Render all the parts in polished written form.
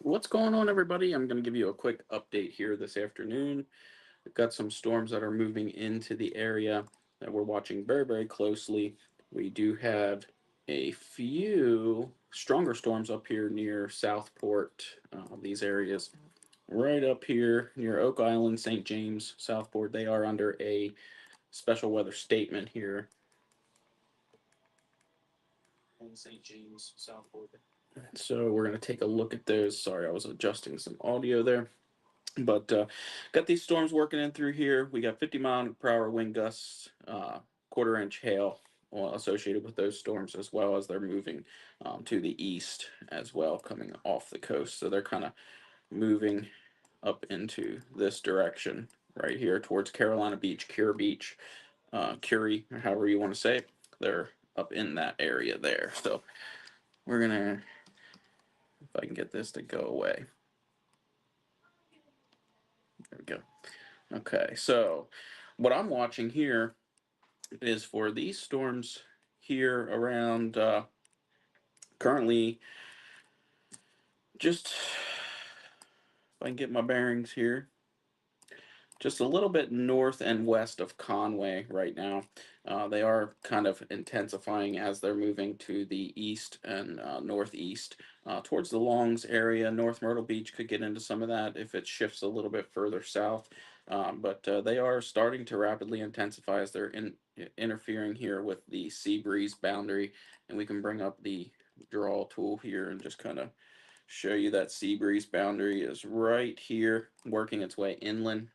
What's going on, everybody? I'm going to give you a quick update here this afternoon. We've got some storms that are moving into the area that we're watching very, very closely. We do have a few stronger storms up here near Southport, these areas. Right up here near Oak Island, St. James, Southport, they are under a special weather statement here in St. James, Southport. So we're going to take a look at those. Sorry, I was adjusting some audio there. But got these storms working in through here. We got 50-mile-per-hour wind gusts, quarter-inch hail associated with those storms, as well as they're moving to the east as well, coming off the coast. So they're kind of moving up into this direction right here towards Carolina Beach, Curie, or however you want to say it. They're up in that area there. So we're gonna, if I can get this to go away. There we go. Okay, so what I'm watching here is for these storms here around currently just if I can get my bearings here, just a little bit north and west of Conway right now. They are kind of intensifying as they're moving to the east and northeast towards the Longs area. North Myrtle Beach could get into some of that if it shifts a little bit further south. But they are starting to rapidly intensify as they're interfering here with the sea breeze boundary. And we can bring up the draw tool here and just kind of show you that sea breeze boundary is right here working its way inland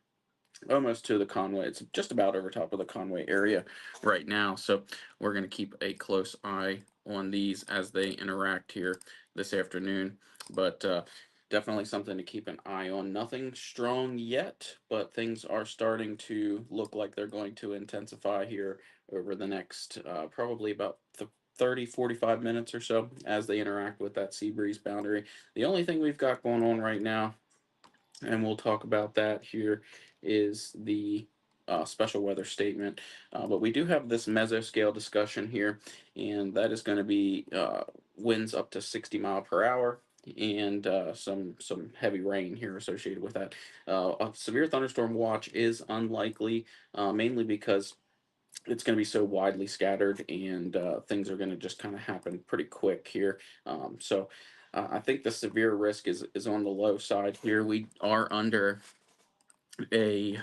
almost to the Conway. It's just about over top of the Conway area right now. So we're going to keep a close eye on these as they interact here this afternoon. But definitely something to keep an eye on. Nothing strong yet, but things are starting to look like they're going to intensify here over the next probably about 30-45 minutes or so as they interact with that sea breeze boundary. The only thing we've got going on right now, and we'll talk about that here, is the special weather statement. But we do have this mesoscale discussion here, and that is going to be winds up to 60 mile per hour and some heavy rain here associated with that. A severe thunderstorm watch is unlikely, mainly because it's going to be so widely scattered and things are going to just kind of happen pretty quick here. So I think the severe risk is on the low side here. We are under a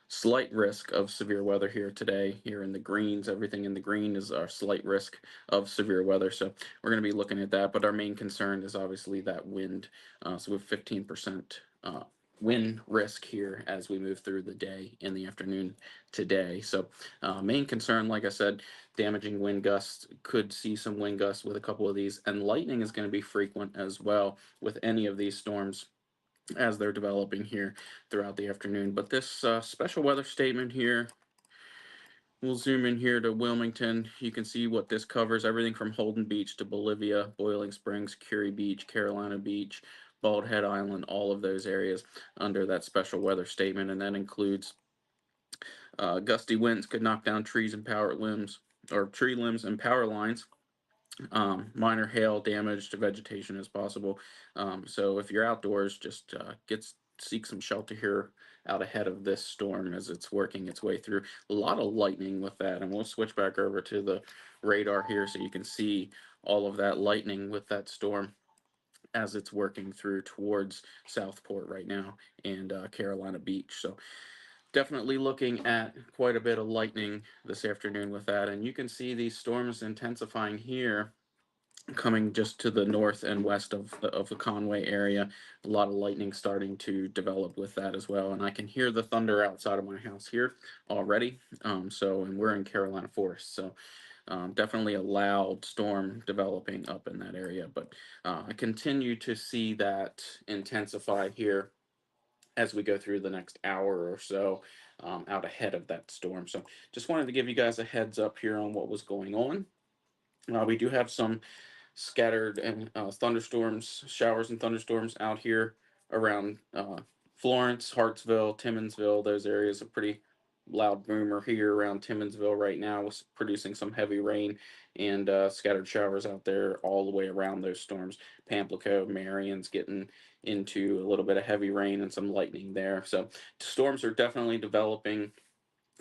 slight risk of severe weather here today. Here in the greens, everything in the green is our slight risk of severe weather. So we're going to be looking at that. But our main concern is obviously that wind. So we have 15% wind risk here as we move through the day in the afternoon today. So main concern, like I said, damaging wind gusts. Could see some wind gusts with a couple of these, and lightning is going to be frequent as well with any of these storms as they're developing here throughout the afternoon. But this special weather statement here, we'll zoom in here to Wilmington. You can see what this covers, everything from Holden Beach to Bolivia, Boiling Springs, Curie Beach, Carolina Beach, Bald Head Island, all of those areas under that special weather statement. And that includes gusty winds could knock down trees and power limbs, or tree limbs and power lines. Minor hail damage to vegetation as possible. So if you're outdoors, just seek some shelter here out ahead of this storm as it's working its way through. A lot of lightning with that, and we'll switch back over to the radar here so you can see all of that lightning with that storm as it's working through towards Southport right now and Carolina Beach. So definitely looking at quite a bit of lightning this afternoon with that, and you can see these storms intensifying here coming just to the north and west of the Conway area. A lot of lightning starting to develop with that as well, and I can hear the thunder outside of my house here already. And we're in Carolina Forest, so definitely a loud storm developing up in that area. But I continue to see that intensify here as we go through the next hour or so out ahead of that storm. So just wanted to give you guys a heads up here on what was going on. We do have some scattered and thunderstorms, showers and thunderstorms out here around Florence, Hartsville, Timmonsville. Those areas are pretty loud boomer here around Timmonsville right now was producing some heavy rain and scattered showers out there all the way around those storms. Pamplico, Marion's getting into a little bit of heavy rain and some lightning there. So storms are definitely developing,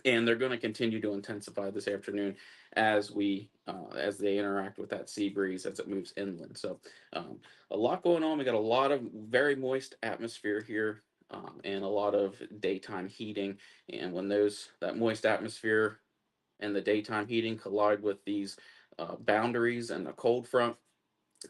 and they're going to continue to intensify this afternoon as they interact with that sea breeze as it moves inland. So a lot going on. We got a lot of very moist atmosphere here, and a lot of daytime heating. And when those that moist atmosphere and the daytime heating collide with these boundaries and a cold front,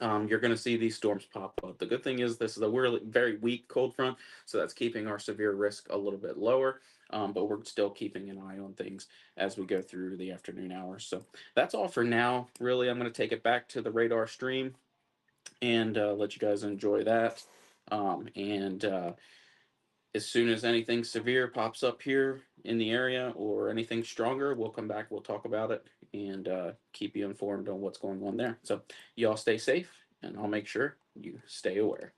you're going to see these storms pop up. The good thing is this is a really very weak cold front, so that's keeping our severe risk a little bit lower. But we're still keeping an eye on things as we go through the afternoon hours. So that's all for now. Really, I'm going to take it back to the radar stream and let you guys enjoy that. And As soon as anything severe pops up here in the area or anything stronger, we'll come back, we'll talk about it, and keep you informed on what's going on there. So, y'all stay safe, and I'll make sure you stay aware.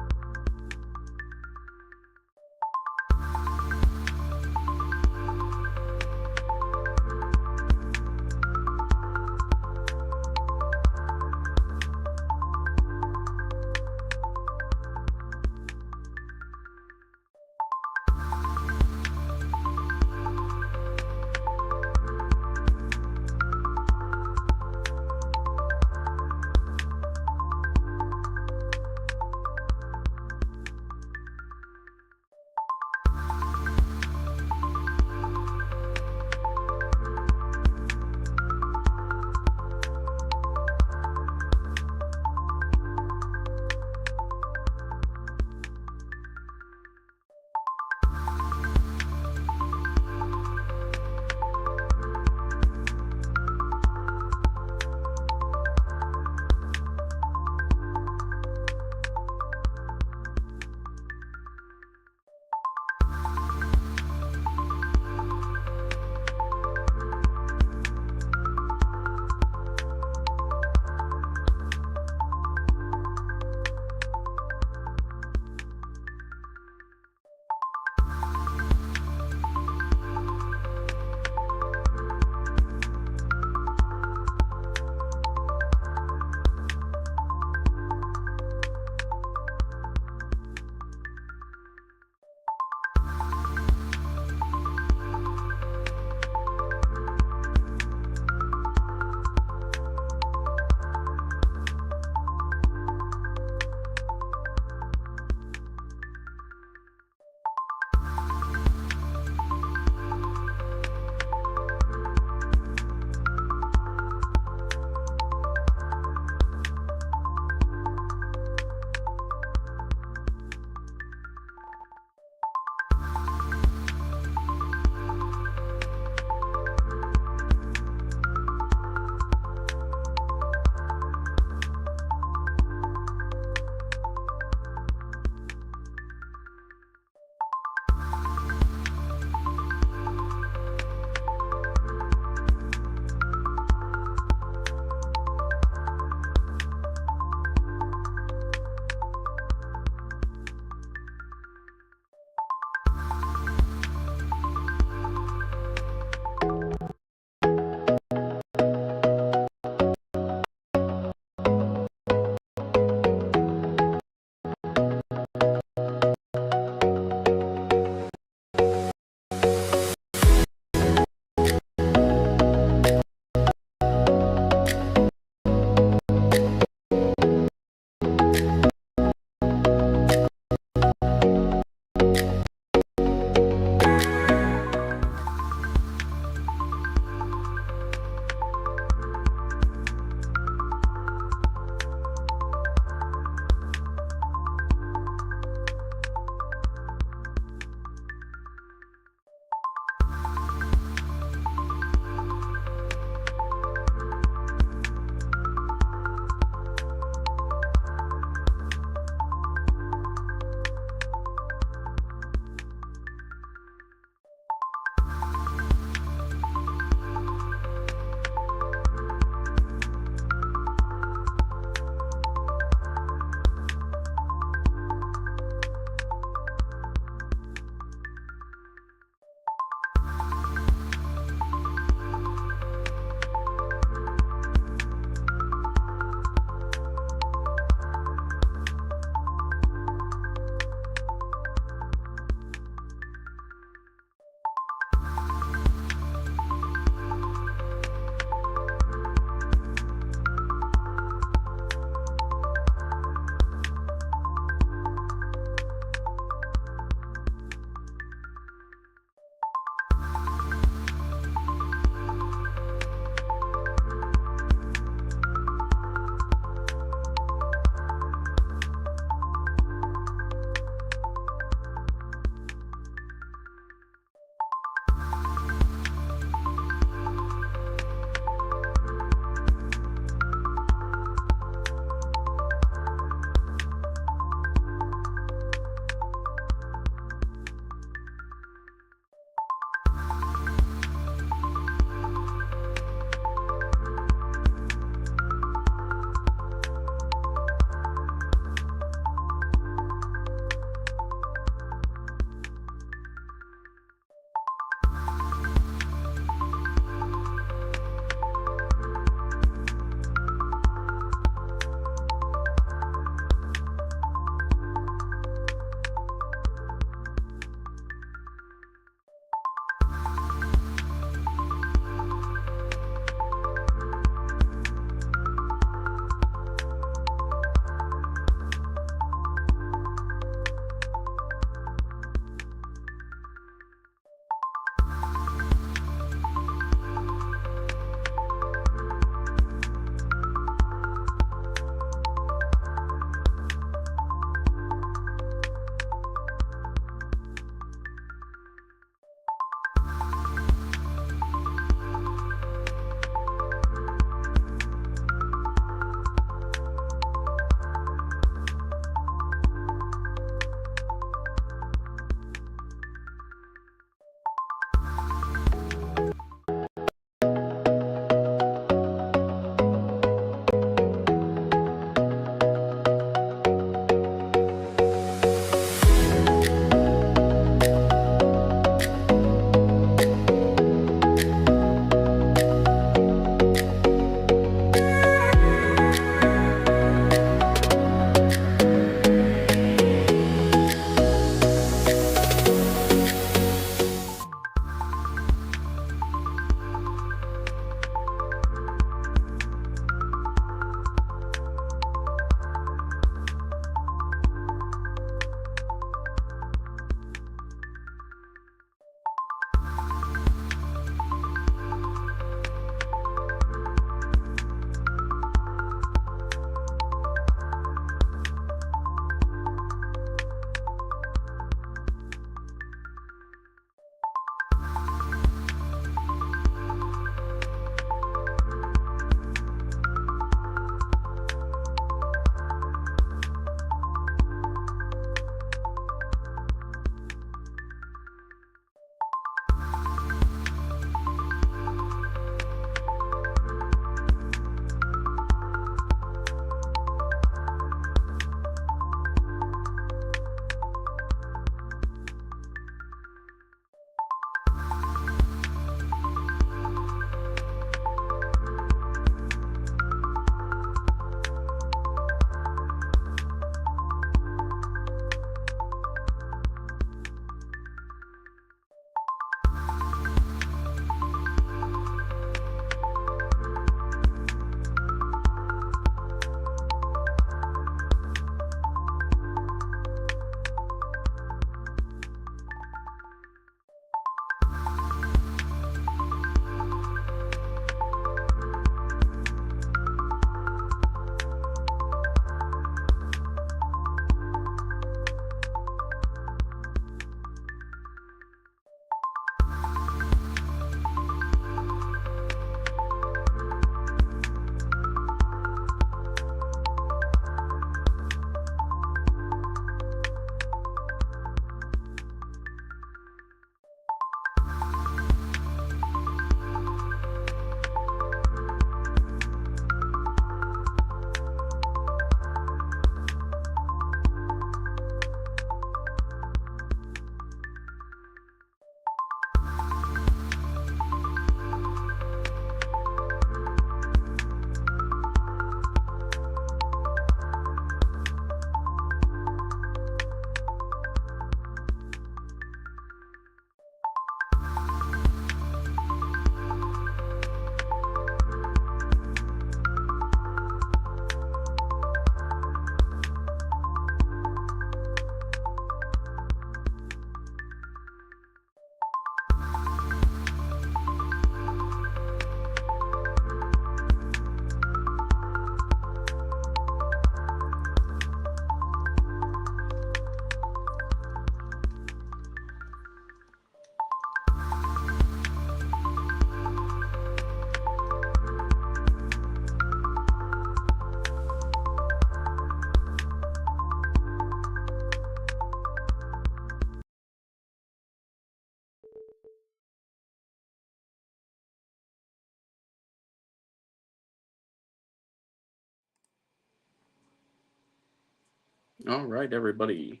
All right, everybody.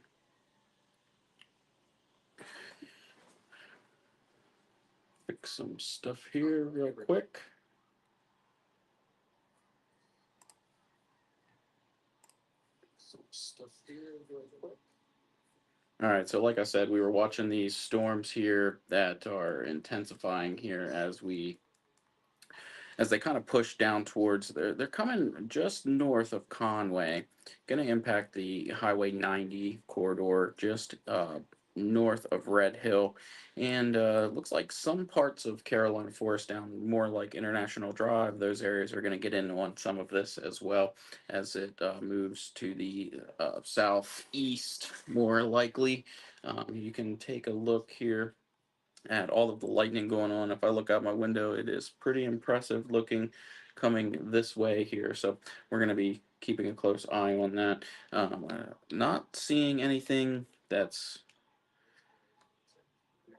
Fix some stuff here real quick. Some stuff here real quick. All right, so like I said, we were watching these storms here that are intensifying here as they kind of push down towards they're coming just north of Conway, going to impact the Highway 90 corridor just north of Red Hill, and looks like some parts of Carolina Forest down more like International Drive. Those areas are going to get in on some of this as well as it moves to the southeast, more likely. You can take a look here at all of the lightning going on. If I look out my window, it is pretty impressive looking coming this way here. So we're going to be keeping a close eye on that. Not seeing anything that's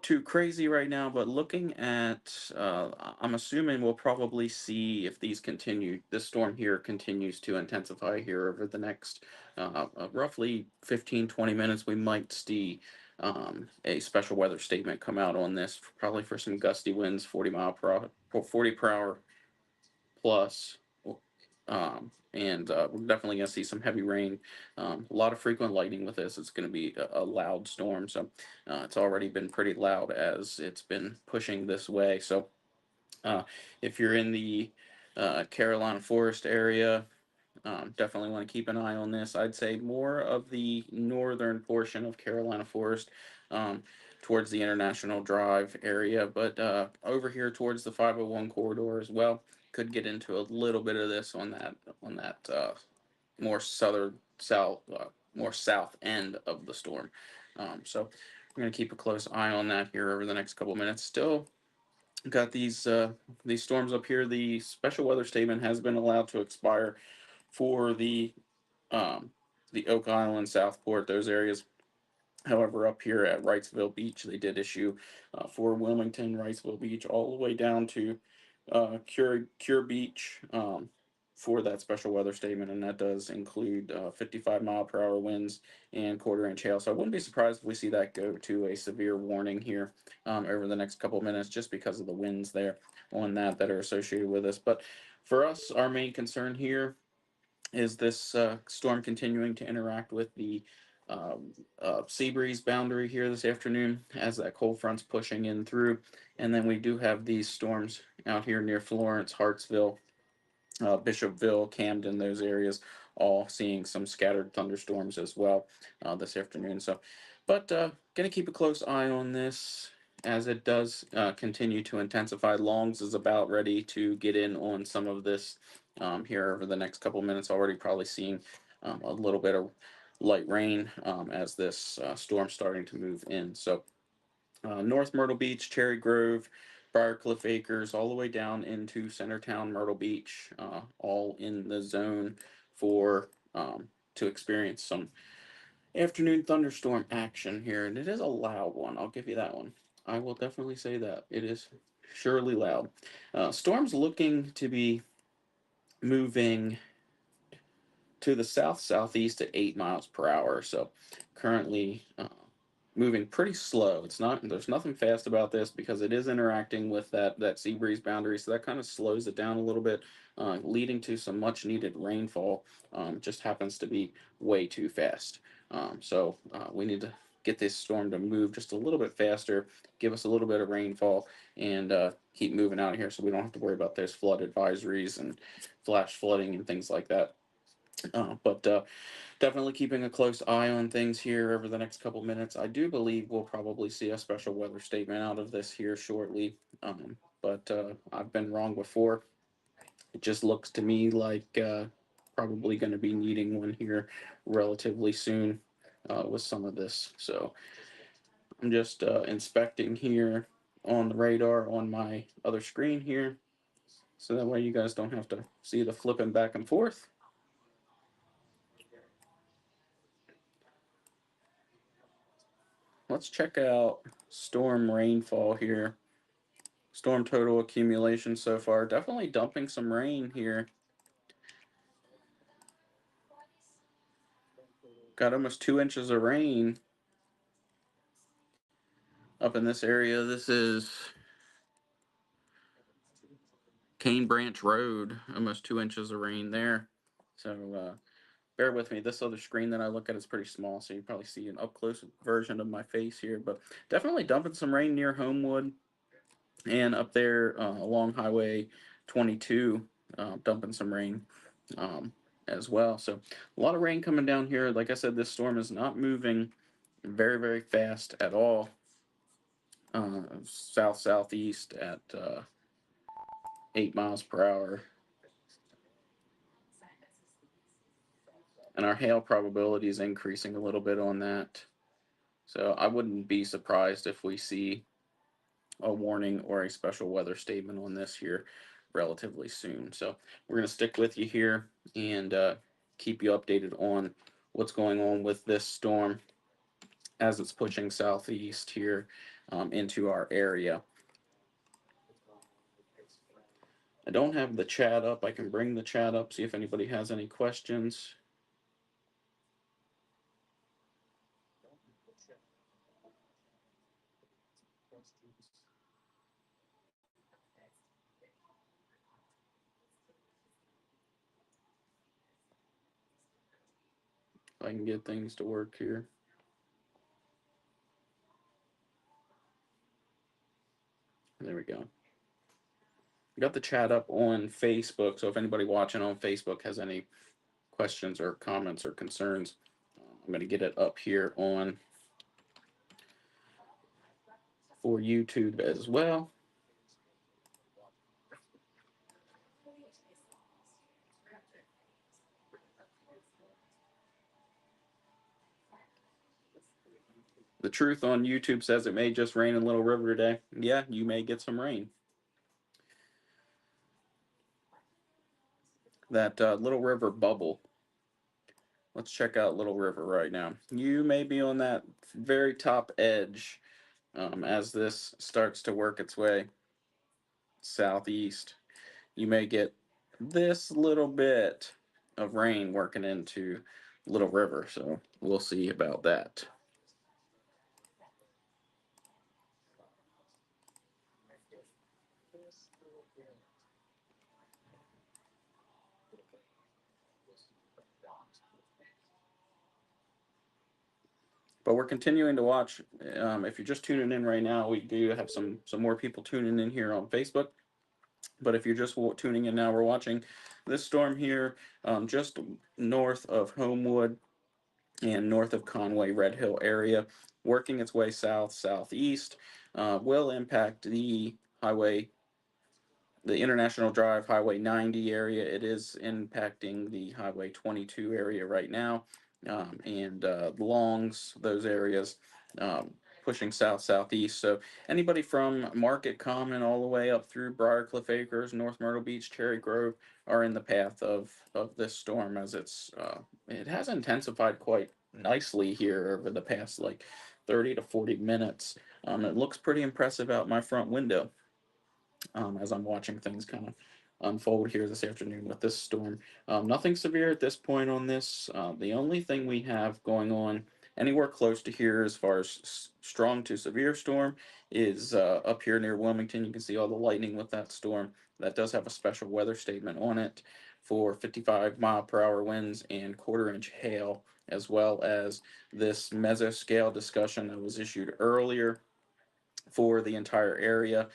too crazy right now, but looking at, I'm assuming we'll probably see if these continue, this storm here continues to intensify here over the next roughly 15-20 minutes. We might see a special weather statement come out on this, probably for some gusty winds, 40 per hour plus. And we're definitely going to see some heavy rain, a lot of frequent lightning with this. It's going to be a loud storm, so it's already been pretty loud as it's been pushing this way. So uh, if you're in the Carolina Forest area, definitely want to keep an eye on this. I'd say more of the northern portion of Carolina Forest, um, towards the International Drive area, but over here towards the 501 corridor as well. Could get into a little bit of this on that more southern south more south end of the storm. So we're gonna keep a close eye on that here over the next couple of minutes. Still got these storms up here. The special weather statement has been allowed to expire for um, the Oak Island, Southport, those areas. However, up here at Wrightsville Beach, they did issue for Wilmington, Wrightsville Beach, all the way down to Cure Beach, for that special weather statement, and that does include 55 mile per hour winds and quarter-inch hail. So I wouldn't be surprised if we see that go to a severe warning here over the next couple of minutes, just because of the winds there on that are associated with this. But for us, our main concern here is this storm continuing to interact with the sea breeze boundary here this afternoon as that cold front's pushing in through. And then we do have these storms out here near Florence, Hartsville, Bishopville, Camden, those areas, all seeing some scattered thunderstorms as well this afternoon. So, but going to keep a close eye on this as it does continue to intensify. Longs is about ready to get in on some of this here over the next couple of minutes. Already probably seeing a little bit of light rain as this storm starting to move in. So North Myrtle Beach, Cherry Grove, Briarcliff Acres, all the way down into Centertown, Myrtle Beach, all in the zone for to experience some afternoon thunderstorm action here, and it is a loud one. I'll give you that one. I will definitely say that it is surely loud. Storm's looking to be moving to the south southeast at 8 miles per hour. So currently moving pretty slow. It's not there's nothing fast about this because it is interacting with that sea breeze boundary. So that kind of slows it down a little bit, leading to some much needed rainfall. Just happens to be way too fast. So we need to get this storm to move just a little bit faster, give us a little bit of rainfall, and keep moving out here so we don't have to worry about those flood advisories and flash flooding and things like that. But definitely keeping a close eye on things here over the next couple minutes. I do believe we'll probably see a special weather statement out of this here shortly. But I've been wrong before. It just looks to me like probably going to be needing one here relatively soon with some of this. So I'm just inspecting here on the radar on my other screen here. So that way you guys don't have to see the flipping back and forth. Let's check out storm rainfall here. Storm total accumulation so far. Definitely dumping some rain here. Got almost 2 inches of rain up in this area. This is Cane Branch Road, almost 2 inches of rain there. So bear with me. This other screen that I look at is pretty small, so you probably see an up close version of my face here. But definitely dumping some rain near Homewood and up there along Highway 22, dumping some rain um, as well. So a lot of rain coming down here. Like I said, this storm is not moving very, very fast at all. South southeast at 8 miles per hour, and our hail probability is increasing a little bit on that. So I wouldn't be surprised if we see a warning or a special weather statement on this here relatively soon. So we're going to stick with you here and keep you updated on what's going on with this storm as it's pushing southeast here into our area. I don't have the chat up. I can bring the chat up, see if anybody has any questions. If I can get things to work here. There we go. Got the chat up on Facebook, so if anybody watching on Facebook has any questions or comments or concerns, I'm going to get it up here on for YouTube as well. The Truth on YouTube says it may just rain in Little River today. Yeah, you may get some rain. That Little River bubble. Let's check out Little River right now. You may be on that very top edge as this starts to work its way southeast. You may get this little bit of rain working into Little River, so we'll see about that. But we're continuing to watch. If you're just tuning in right now, we do have some more people tuning in here on Facebook. But if you're just tuning in now, we're watching this storm here just north of Homewood and north of Conway, Red Hill area, working its way south southeast, will impact the International Drive Highway 90 area. It is impacting the Highway 22 area right now, and Longs, those areas, um, pushing south southeast. So anybody from Market Common all the way up through Briarcliff Acres, North Myrtle Beach, Cherry Grove are in the path of this storm, as it has intensified quite nicely here over the past like 30 to 40 minutes. It looks pretty impressive out my front window as I'm watching things kind of unfold here this afternoon with this storm. Nothing severe at this point on this. The only thing we have going on anywhere close to here as far as strong to severe storm is up here near Wilmington. You can see all the lightning with that storm. That does have a special weather statement on it for 55-mile-per-hour winds and quarter-inch hail, as well as this mesoscale discussion that was issued earlier for the entire area.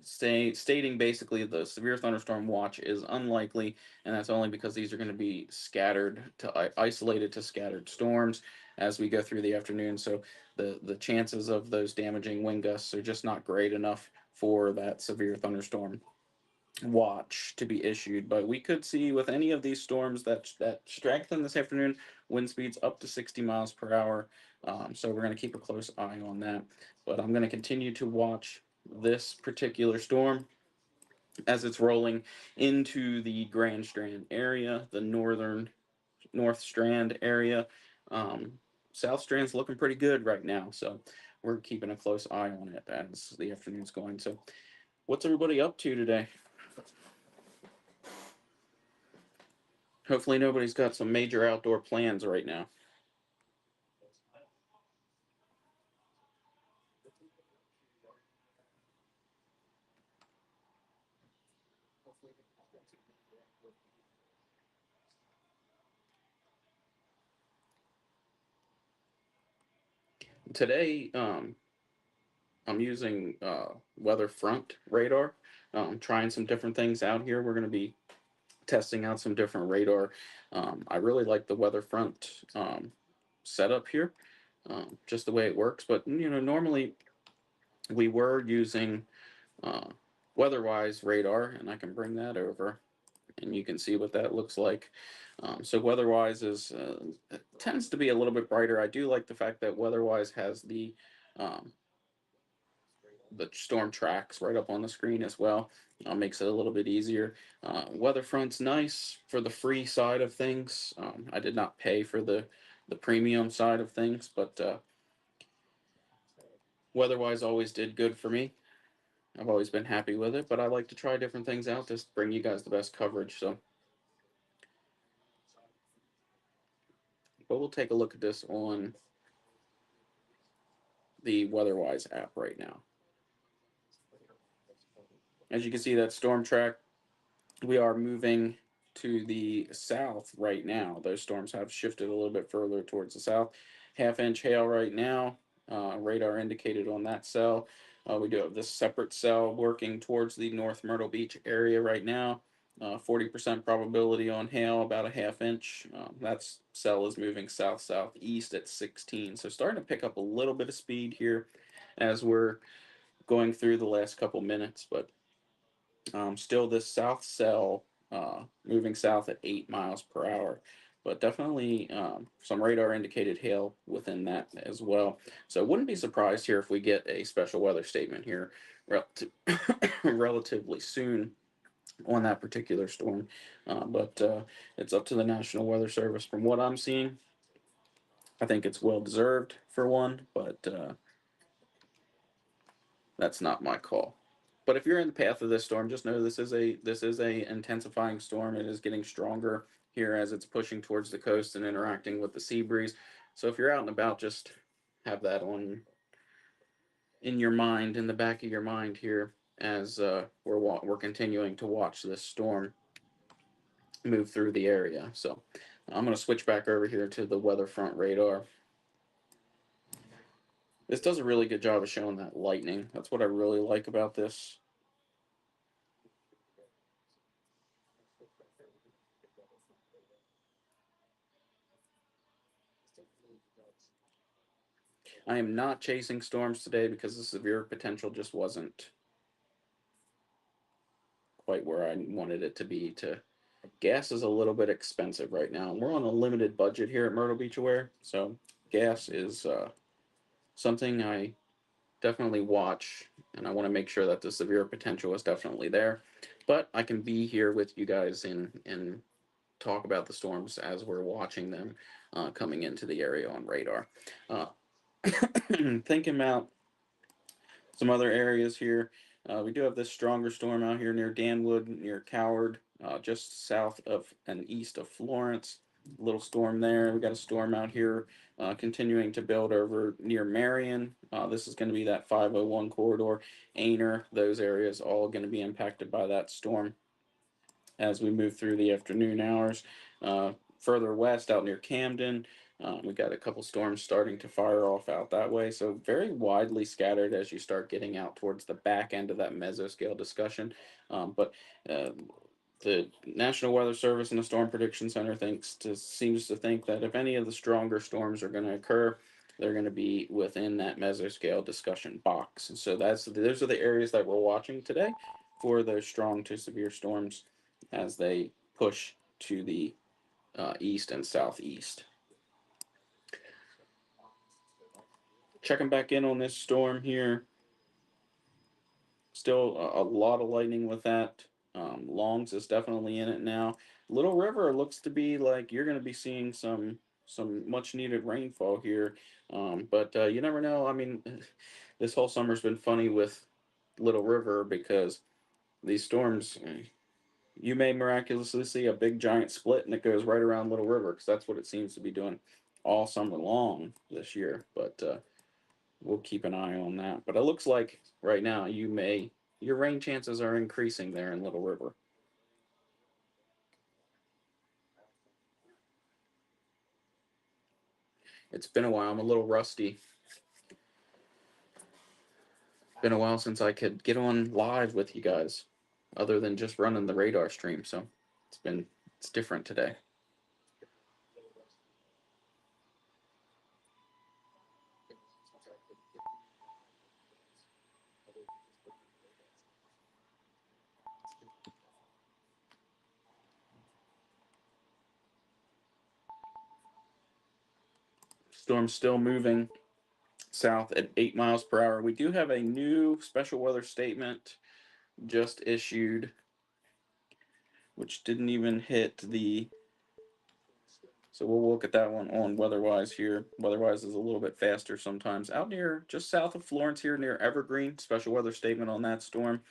Stating basically the severe thunderstorm watch is unlikely, and that's only because these are going to be scattered to isolated to scattered storms as we go through the afternoon. So the chances of those damaging wind gusts are just not great enough for that severe thunderstorm watch to be issued. But we could see with any of these storms that strengthen this afternoon, wind speeds up to 60 miles per hour. So we're going to keep a close eye on that. But I'm going to continue to watch this particular storm as it's rolling into the Grand Strand area, the North Strand area. Um, South Strand's looking pretty good right now, so we're keeping a close eye on it as the afternoon's going. So, what's everybody up to today? Hopefully nobody's got some major outdoor plans right now. Today, I'm using weather front radar, trying some different things out here. We're going to be testing out some different radar. I really like the weather front setup here, just the way it works. But normally we were using uh, weather-wise radar, and I can bring that over, and you can see what that looks like. So weather-wise is it tends to be a little bit brighter. I do like the fact that weather-wise has um, the storm tracks right up on the screen as well. Makes it a little bit easier. Weatherfront's nice for the free side of things. I did not pay for the premium side of things, but weather-wise always did good for me. I've always been happy with it, but I like to try different things out to bring you guys the best coverage. So, but we'll take a look at this on the WeatherWise app right now. As you can see, that storm track, we are moving to the south right now. Those storms have shifted a little bit further towards the south. Half-inch hail right now. Radar indicated on that cell. We do have this separate cell working towards the North Myrtle Beach area right now. 40% probability on hail, about a half inch. That cell is moving south southeast at 16. So starting to pick up a little bit of speed here as we're going through the last couple minutes, but still this south cell moving south at 8 miles per hour, but definitely some radar indicated hail within that as well. So wouldn't be surprised here if we get a special weather statement here relatively soon on that particular storm. But it's up to the National Weather Service. From what I'm seeing, I think it's well deserved for one, but that's not my call. But if you're in the path of this storm, just know this is a intensifying storm. It is getting stronger here as it's pushing towards the coast and interacting with the sea breeze. So if you're out and about, just have that on in your mind, in the back of your mind here, as we're continuing to watch this storm move through the area. So I'm going to switch back over here to the weather front radar. This does a really good job of showing that lightning. That's what I really like about this. I am not chasing storms today because the severe potential just wasn't quite where I wanted it to be. To gas is a little bit expensive right now. We're on a limited budget here at Myrtle Beach Aware, so gas is something I definitely watch, and I want to make sure that the severe potential is definitely there. But I can be here with you guys and talk about the storms as we're watching them coming into the area on radar. Uh, Thinking about some other areas here. We do have this stronger storm out here near Danwood, near Coward, just south of and east of Florence. Little storm there. We got a storm out here continuing to build over near Marion. This is going to be that 501 corridor. Aner, those areas all going to be impacted by that storm as we move through the afternoon hours. Further west, out near Camden, we got a couple storms starting to fire off out that way. So very widely scattered as you start getting out towards the back end of that mesoscale discussion. But the National Weather Service and the Storm Prediction Center seems to think that if any of the stronger storms are going to occur, they're going to be within that mesoscale discussion box. And so those are the areas that we're watching today for those strong to severe storms as they push to the east and southeast. Checking back in on this storm here. Still a lot of lightning with that. Longs is definitely in it now. Little River looks to be like you're going to be seeing some much needed rainfall here. But you never know. I mean, this whole summer's been funny with Little River because these storms, you may miraculously see a big giant split and it goes right around Little River because that's what it seems to be doing all summer long this year. But we'll keep an eye on that. But it looks like right now your rain chances are increasing there in Little River. It's been a while. I'm a little rusty. Been a while since I could get on live with you guys, other than just running the radar stream. So it's been it's different today. Storm's still moving south at 8 miles per hour. We do have a new special weather statement just issued, which didn't even hit the. So we'll look at that one on WeatherWise here. WeatherWise is a little bit faster sometimes. Out near just south of Florence here near Evergreen, special weather statement on that storm.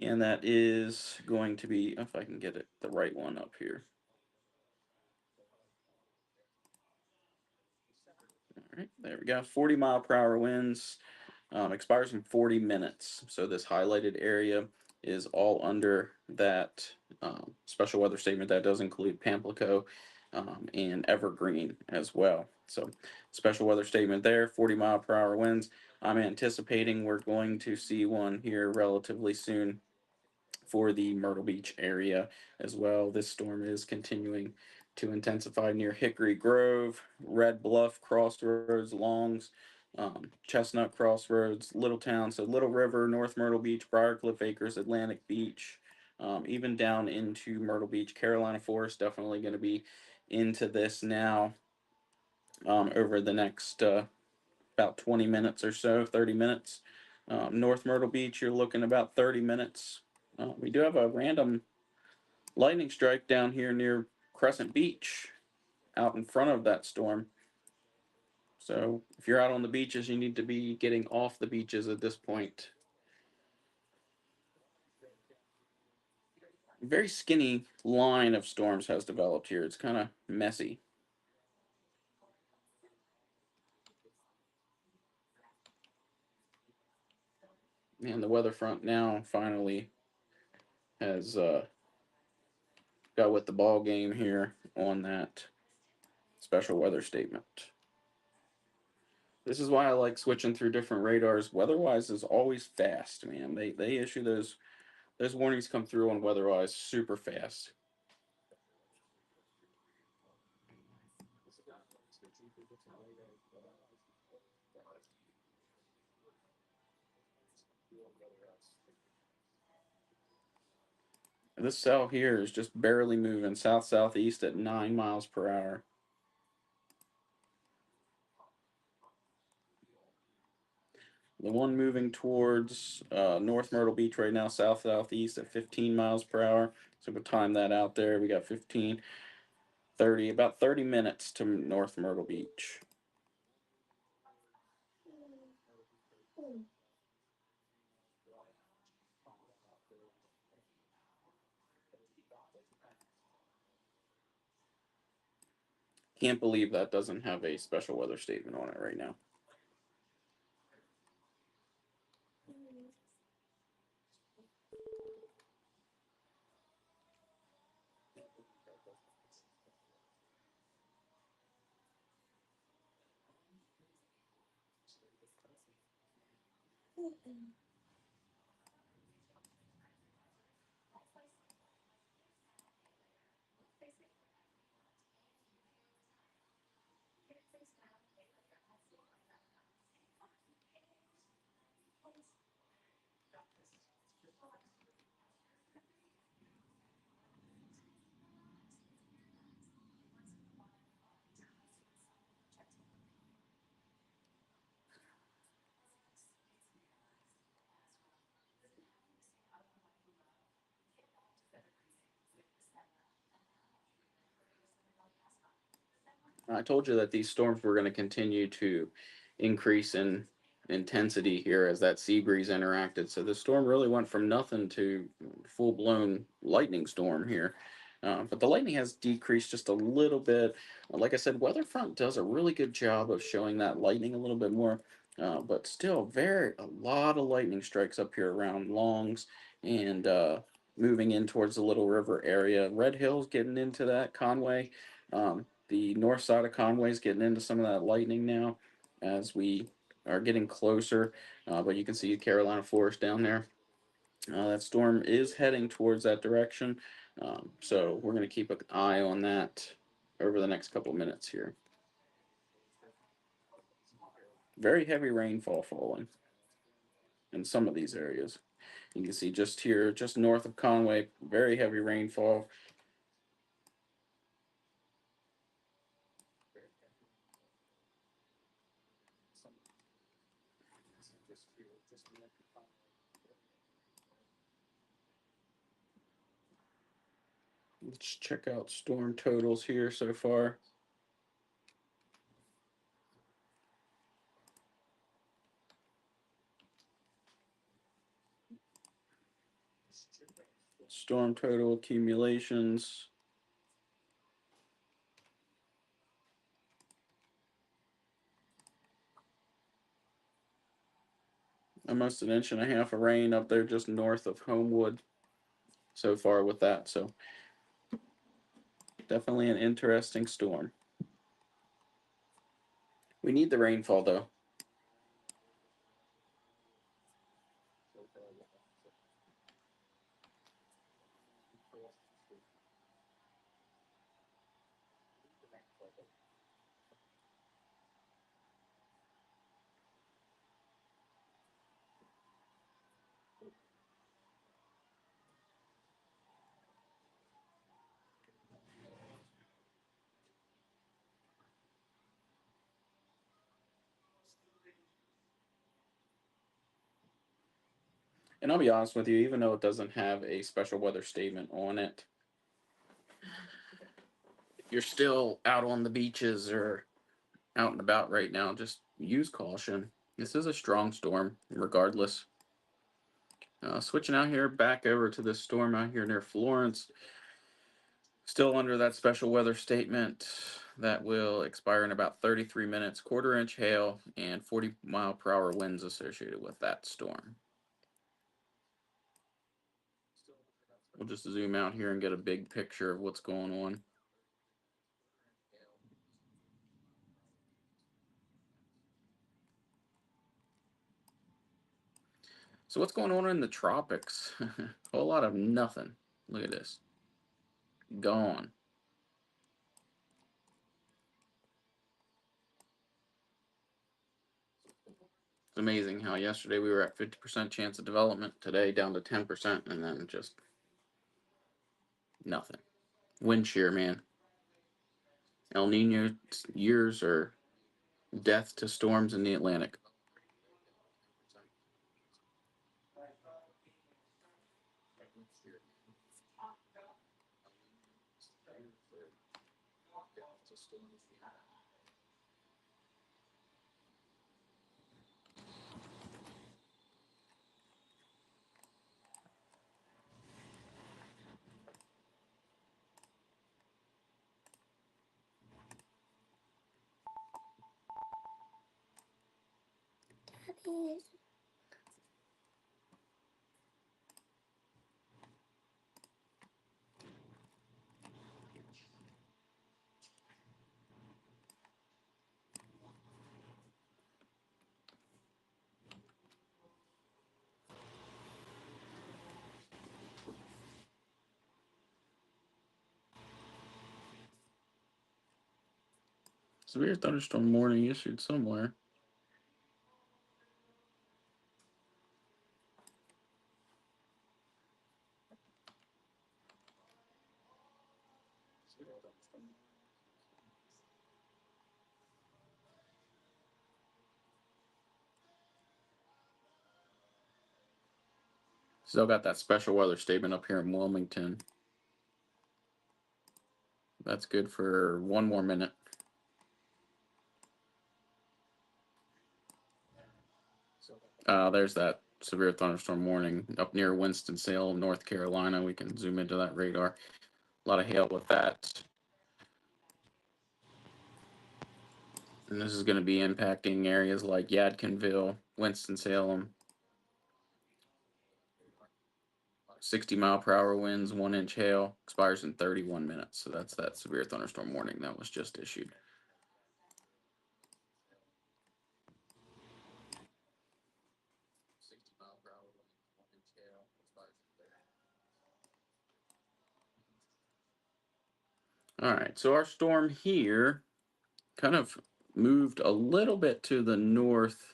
And that is going to be, if I can get it the right one up here. All right, there we go. 40-mile-per-hour winds. Expires in 40 minutes. So this highlighted area is all under that special weather statement. That does include Pamplico and Evergreen as well. So special weather statement there, 40-mile-per-hour winds. I'm anticipating we're going to see one here relatively soon for the Myrtle Beach area as well. This storm is continuing to intensify near Hickory Grove, Red Bluff Crossroads, Longs, Chestnut Crossroads, Littletown, so Little River, North Myrtle Beach, Briarcliff Acres, Atlantic Beach, even down into Myrtle Beach, Carolina Forest. Definitely going to be into this now over the next about 20 minutes or so, 30 minutes. North Myrtle Beach, you're looking about 30 minutes. We do have a random lightning strike down here near Crescent Beach out in front of that storm. So if you're out on the beaches, you need to be getting off the beaches at this point. A very skinny line of storms has developed here. It's kind of messy. And the weather front now finally has got with the ball game here on that special weather statement. This is why I like switching through different radars. WeatherWise is always fast, man. They issue those warnings come through on WeatherWise super fast. This cell here is just barely moving south southeast at 9 miles per hour. The one moving towards North Myrtle Beach right now, south southeast at 15 miles per hour. So we'll time that out there. We got 15, 30, about 30 minutes to North Myrtle Beach. Can't believe that doesn't have a special weather statement on it right now. I told you that these storms were going to continue to increase in intensity here as that sea breeze interacted. So the storm really went from nothing to full blown lightning storm here. But the lightning has decreased just a little bit. Like I said, Weatherfront does a really good job of showing that lightning a little bit more. But still, a lot of lightning strikes up here around Longs and moving in towards the Little River area. Red Hill's getting into that. Conway, the north side of Conway is getting into some of that lightning now as we are getting closer, but you can see Carolina Forest down there. That storm is heading towards that direction, so we're going to keep an eye on that over the next couple of minutes here. Very heavy rainfall falling in some of these areas. You can see just here, just north of Conway, very heavy rainfall. Let's check out storm totals here so far. Storm total accumulations. Almost an inch and a half of rain up there just north of Homewood so far with that. So definitely an interesting storm. We need the rainfall though. And I'll be honest with you, even though it doesn't have a special weather statement on it, if you're still out on the beaches or out and about right now, just use caution. This is a strong storm, regardless. Switching out here, back over to this storm out here near Florence. Still under that special weather statement that will expire in about 33 minutes. Quarter-inch hail and 40-mile-per-hour winds associated with that storm. We'll just zoom out here and get a big picture of what's going on. So what's going on in the tropics? A whole lot of nothing. Look at this. Gone. It's amazing how yesterday we were at 50% chance of development, today down to 10%, and then just nothing. Wind shear, man. El Nino years are death to storms in the Atlantic. Severe thunderstorm warning issued somewhere. Still got that special weather statement up here in Wilmington. That's good for one more minute. There's that severe thunderstorm warning up near Winston-Salem, North Carolina. We can zoom into that radar. A lot of hail with that. And this is going to be impacting areas like Yadkinville, Winston-Salem. 60-mile-per-hour winds, 1-inch hail, expires in 31 minutes. So that's that severe thunderstorm warning that was just issued. All right, so our storm here kind of moved a little bit to the north,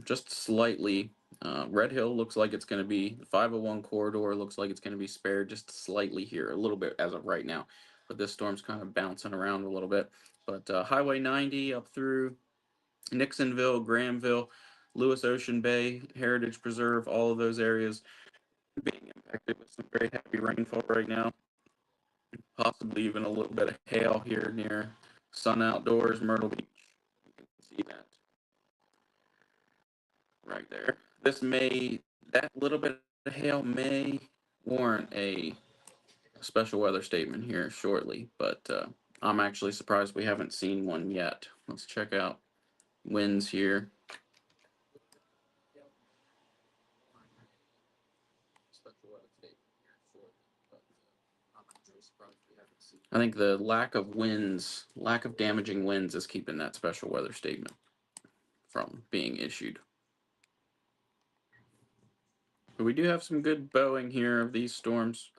just slightly. Red Hill looks like it's going to be, the 501 corridor looks like it's going to be spared just slightly here, a little bit as of right now. But this storm's kind of bouncing around a little bit. But Highway 90 up through Nixonville, Grahamville, Lewis Ocean Bay, Heritage Preserve, all of those areas being impacted with some very heavy rainfall right now. Possibly even a little bit of hail here near Sun Outdoors, Myrtle Beach. You can see that right there. That little bit of hail may warrant a special weather statement here shortly, but I'm actually surprised we haven't seen one yet. Let's check out winds here. I think the lack of damaging winds is keeping that special weather statement from being issued. But we do have some good bowing here of these storms.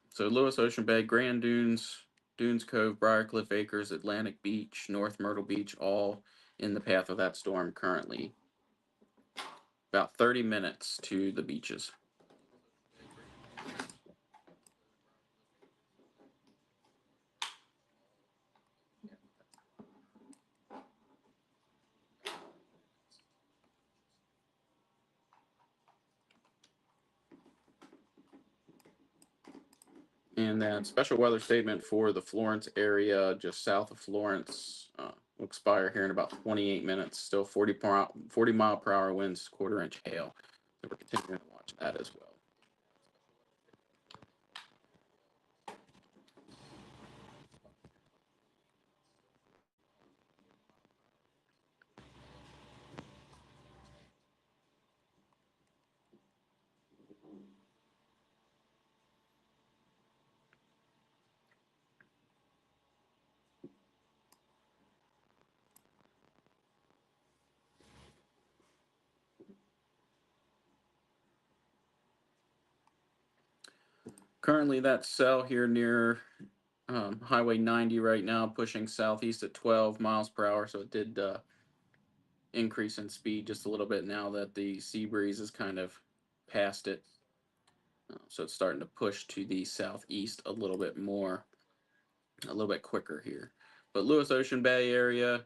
So Lewis Ocean Bay, Grand Dunes, Dunes Cove, Briarcliff Acres, Atlantic Beach, North Myrtle Beach, all in the path of that storm currently. About 30 minutes to the beaches. And that special weather statement for the Florence area, just south of Florence, will expire here in about 28 minutes. Still 40 mile per hour winds, quarter-inch hail. So we're continuing to watch that as well. Currently, that cell here near Highway 90 right now, pushing southeast at 12 miles per hour. So it did increase in speed just a little bit now that the sea breeze is kind of past it. So it's starting to push to the southeast a little bit more, a little bit quicker here. But Lewis Ocean Bay area,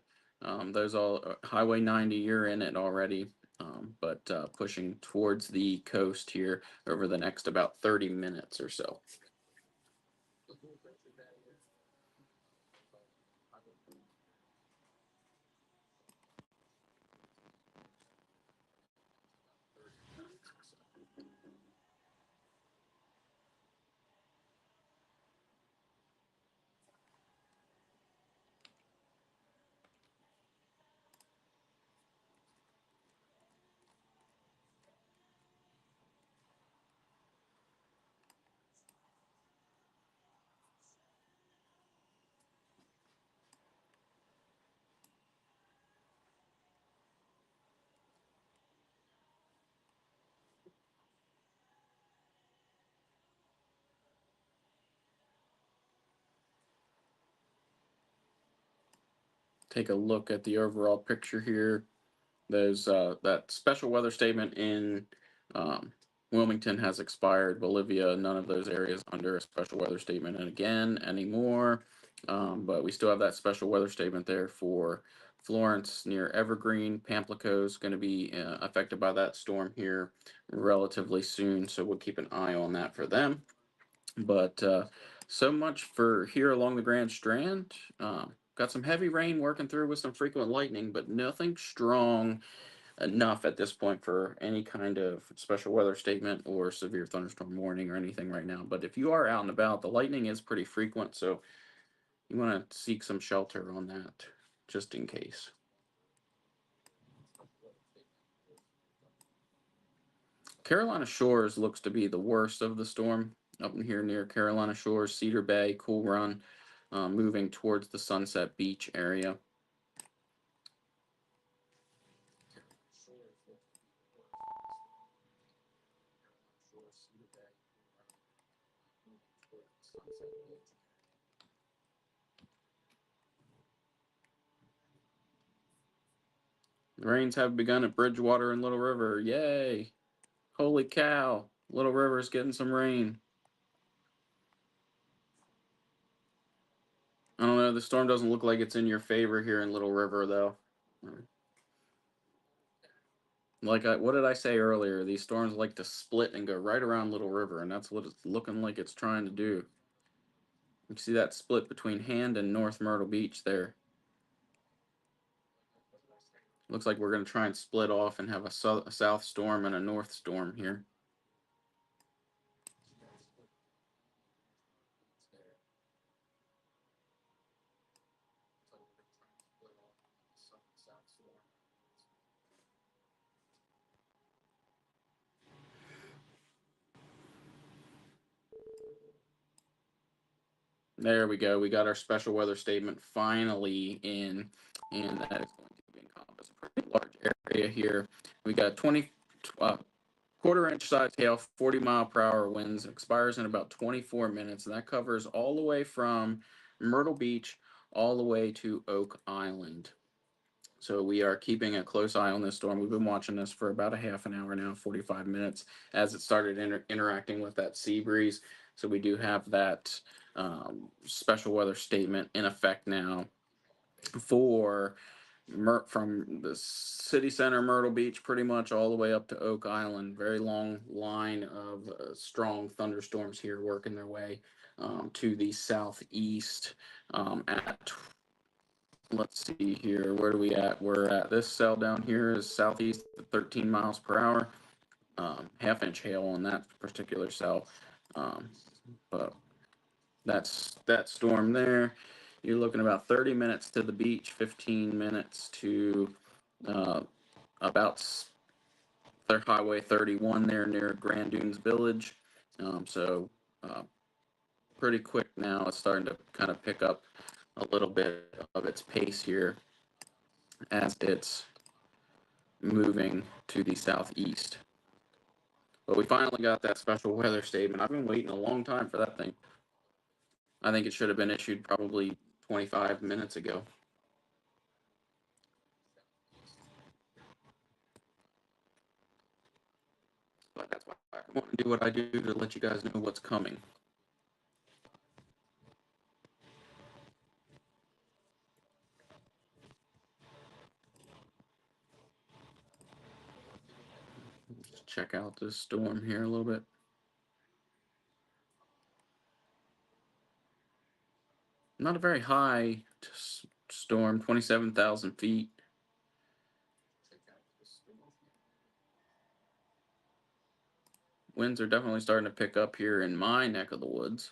those all Highway 90, you're in it already. But pushing towards the coast here over the next about 30 minutes or so. Take a look at the overall picture here. There's that special weather statement in um, Wilmington has expired. Bolivia, none of those areas under a special weather statement and again anymore. But we still have that special weather statement there for Florence near Evergreen. Pamplico is going to be affected by that storm here relatively soon, so we'll keep an eye on that for them. But So much for here along the Grand Strand. Got some heavy rain working through with some frequent lightning, but nothing strong enough at this point for any kind of special weather statement or severe thunderstorm warning or anything right now. But if you are out and about, the lightning is pretty frequent, so you want to seek some shelter on that just in case. Carolina Shores looks to be the worst of the storm up in here near Carolina Shores, Cedar Bay, Cool Run, moving towards the Sunset Beach area. The rains have begun at Bridgewater and Little River. Yay! Holy cow! Little River's getting some rain. I don't know. The storm doesn't look like it's in your favor here in Little River, though. What did I say earlier? These storms like to split and go right around Little River, and that's what it's looking like it's trying to do. You see that split between Hand and North Myrtle Beach there. Looks like we're going to try and split off and have a south storm and a north storm here. There we go. We got our special weather statement finally in, and that is going to encompass a pretty large area here. We got 20 quarter-inch size hail, 40-mile-per-hour winds. Expires in about 24 minutes, and that covers all the way from Myrtle Beach all the way to Oak Island. So we are keeping a close eye on this storm. We've been watching this for about a half an hour now, 45 minutes, as it started interacting with that sea breeze. So we do have that special weather statement in effect now for from the city center, Myrtle Beach, pretty much all the way up to Oak Island. Very long line of strong thunderstorms here working their way to the southeast at let's see here. Where are we at? We're at this cell down here is southeast at 13 miles per hour. Half-inch hail on that particular cell. But that's that storm there. You're looking about 30 minutes to the beach, 15 minutes to about their Highway 31 there near Grand Dunes Village. So pretty quick now. It's starting to kind of pick up a little bit of its pace here as it's moving to the southeast. But we finally got that special weather statement. I've been waiting a long time for that thing. I think it should have been issued probably 25 minutes ago. But that's why I want to do what I do to let you guys know what's coming. Just check out this storm here a little bit. Not a very high storm, 27,000 feet. Winds are definitely starting to pick up here in my neck of the woods.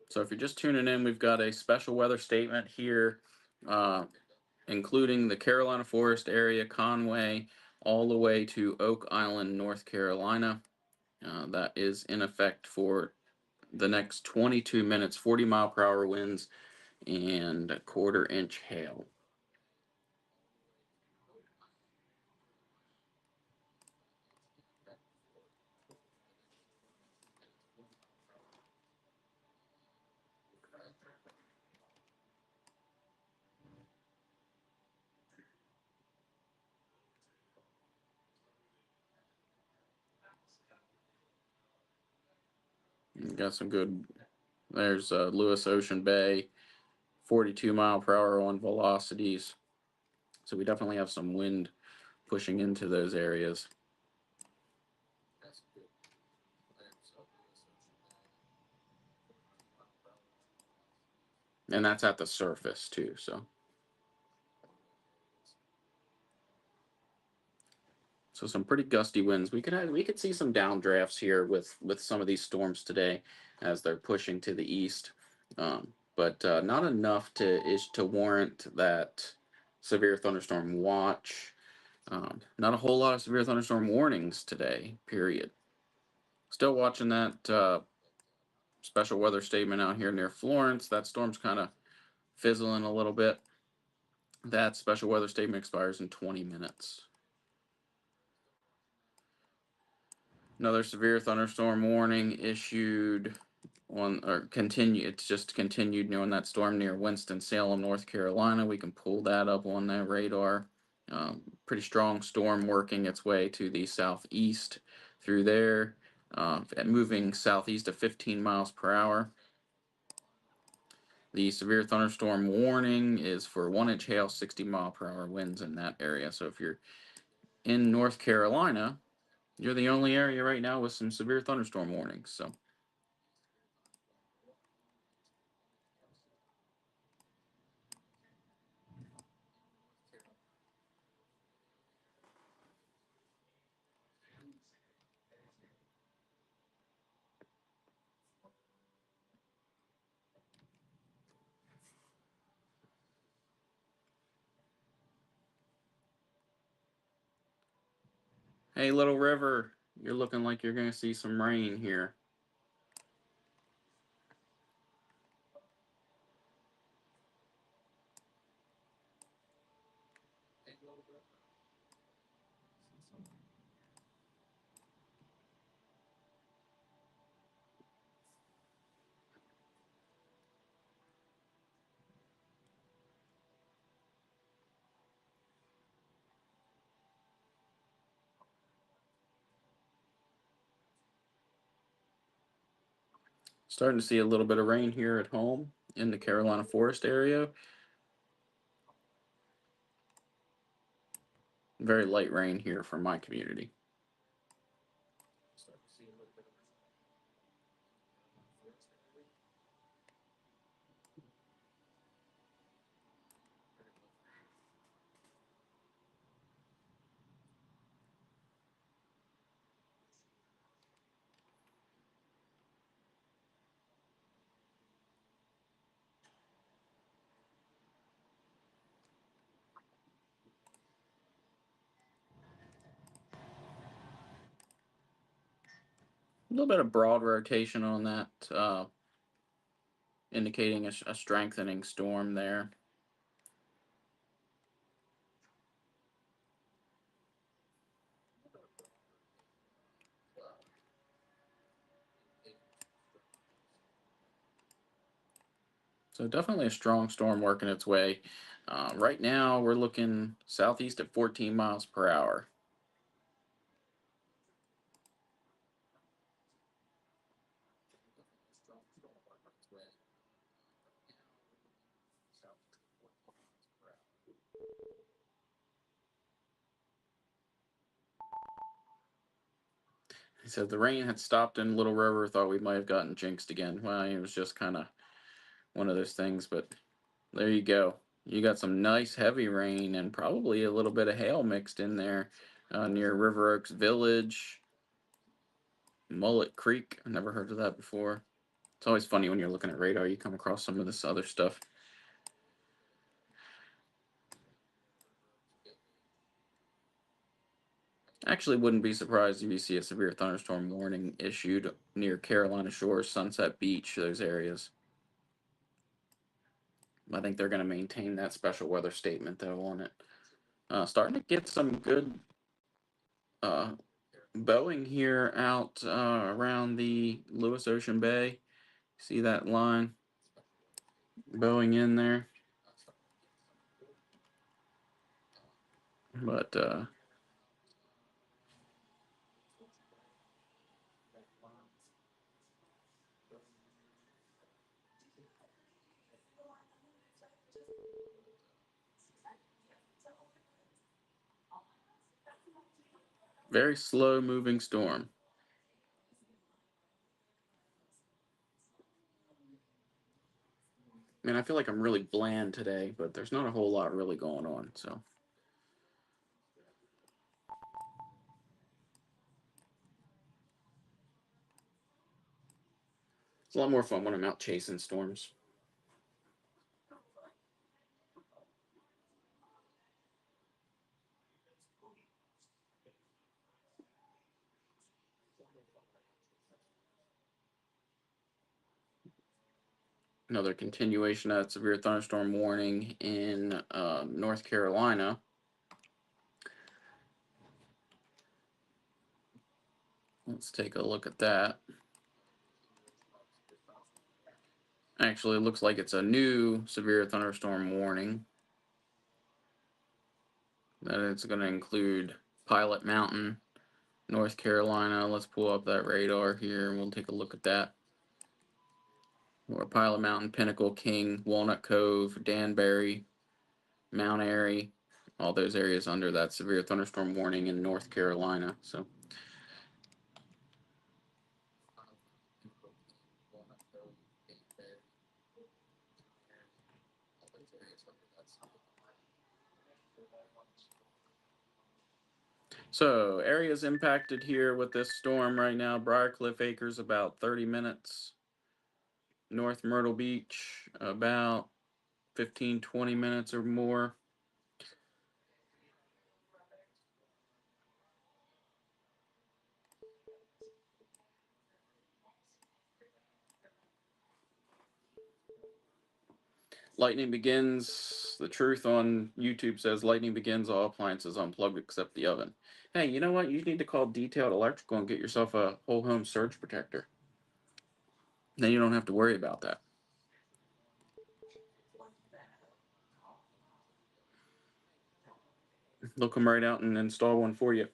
So if you're just tuning in, we've got a special weather statement here, including the Carolina Forest area, Conway, all the way to Oak Island, North Carolina. That is in effect for the next 22 minutes, 40-mile-per-hour winds, and a quarter-inch hail. Got some good. There's Lewis Ocean Bay, 42-mile-per-hour on velocities. So we definitely have some wind pushing into those areas. and that's at the surface too. So some pretty gusty winds. We could see some downdrafts here with some of these storms today as they're pushing to the east, but not enough to warrant that severe thunderstorm watch. Not a whole lot of severe thunderstorm warnings today. Period. Still watching that special weather statement out here near Florence. That storm's kind of fizzling a little bit. That special weather statement expires in 20 minutes. Another severe thunderstorm warning issued on or continue. It's just continued on that storm near Winston-Salem, North Carolina. We can pull that up on that radar. Pretty strong storm working its way to the southeast through there, and moving southeast at 15 miles per hour. The severe thunderstorm warning is for 1-inch hail, 60-mile-per-hour winds in that area. So if you're in North Carolina, you're the only area right now with some severe thunderstorm warnings. So hey, Little River, you're looking like you're going to see some rain here. Starting to see a little bit of rain here at home in the Carolina Forest area. Very light rain here from my community. A little bit of broad rotation on that, indicating a strengthening storm there. So definitely a strong storm working its way. Right now, we're looking southeast at 14 miles per hour. He said the rain had stopped in Little River. Thought we might have gotten jinxed again. Well, it was just kind of one of those things. But there you go. You got some nice heavy rain and probably a little bit of hail mixed in there near River Oaks Village, Mullet Creek. I've never heard of that before. It's always funny when you're looking at radar, you come across some of this other stuff. Actually, wouldn't be surprised if you see a severe thunderstorm warning issued near Carolina Shores, Sunset Beach, those areas. I think they're going to maintain that special weather statement though on it. Starting to get some good uh, bowing here out around the Lewis Ocean Bay. See that line bowing in there? But very slow moving storm. I mean, I feel like I'm really bland today, but there's not a whole lot really going on. So it's a lot more fun when I'm out chasing storms. Another continuation of that severe thunderstorm warning in North Carolina. Let's take a look at that. Actually, it looks like it's a new severe thunderstorm warning. That it's going to include Pilot Mountain, North Carolina. Let's pull up that radar here and we'll take a look at that. Or Pilot Mountain, Pinnacle, King, Walnut Cove, Danbury, Mount Airy, all those areas under that severe thunderstorm warning in North Carolina. So areas impacted here with this storm right now: Briarcliff Acres about 30 minutes, North Myrtle Beach about 15-20 minutes or more. Lightning begins. The truth on YouTube says lightning begins. All appliances unplugged except the oven. Hey, you know what? You need to call Detailed Electrical and get yourself a whole home surge protector. Then you don't have to worry about that. They'll come right out and install one for you.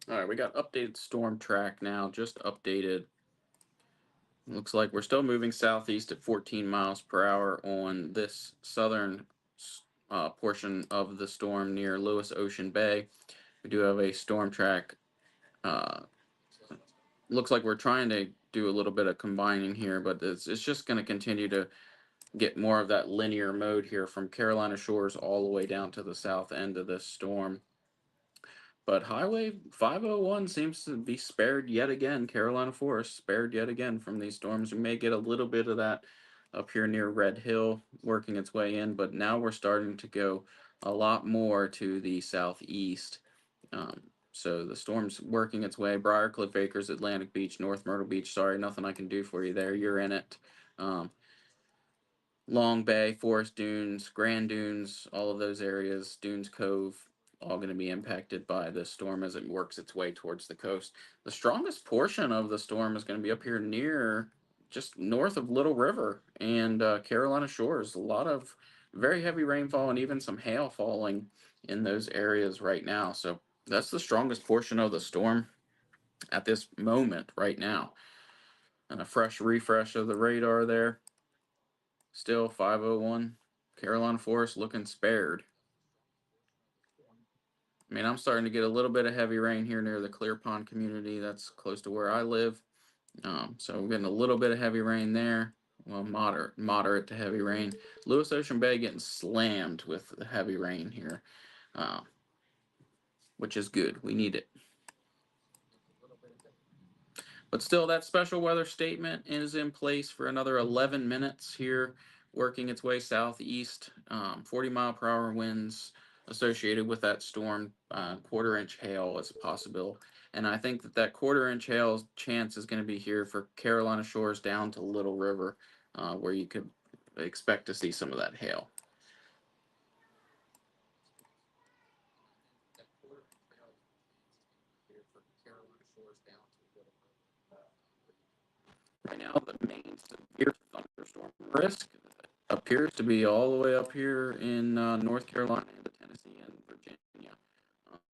All right, we got updated storm track now, just updated. Looks like we're still moving southeast at 14 miles per hour on this southern portion of the storm near Lewis Ocean Bay. We do have a storm track. Looks like we're trying to do a little bit of combining here, but it's just going to continue to get more of that linear mode here from Carolina Shores all the way down to the south end of this storm. But Highway 501 seems to be spared yet again. Carolina Forest spared yet again from these storms. We may get a little bit of that up here near Red Hill working its way in, but now we're starting to go a lot more to the southeast. So the storm's working its way. Briarcliff Acres, Atlantic Beach, North Myrtle Beach. Sorry, nothing I can do for you there. You're in it. Um, Long Bay, Forest Dunes, Grand Dunes, all of those areas, Dunes Cove, all going to be impacted by this storm as it works its way towards the coast. The strongest portion of the storm is going to be up here near just north of Little River and Carolina Shores. A lot of very heavy rainfall and even some hail falling in those areas right now. So that's the strongest portion of the storm at this moment right now. And a fresh refresh of the radar there. Still 501. Carolina Forest looking spared. I mean, I'm starting to get a little bit of heavy rain here near the Clear Pond community. That's close to where I live. So we're getting a little bit of heavy rain there. Well, moderate to heavy rain. Lewis Ocean Bay getting slammed with the heavy rain here, uh, which is good. We need it. But still, that special weather statement is in place for another 11 minutes here, working its way southeast. 40-mile-per-hour winds associated with that storm. Quarter-inch hail is possible. And I think that quarter-inch hail chance is going to be here for Carolina Shores down to Little River, where you could expect to see some of that hail. now, the main severe thunderstorm risk appears to be all the way up here in North Carolina, and Tennessee, and Virginia.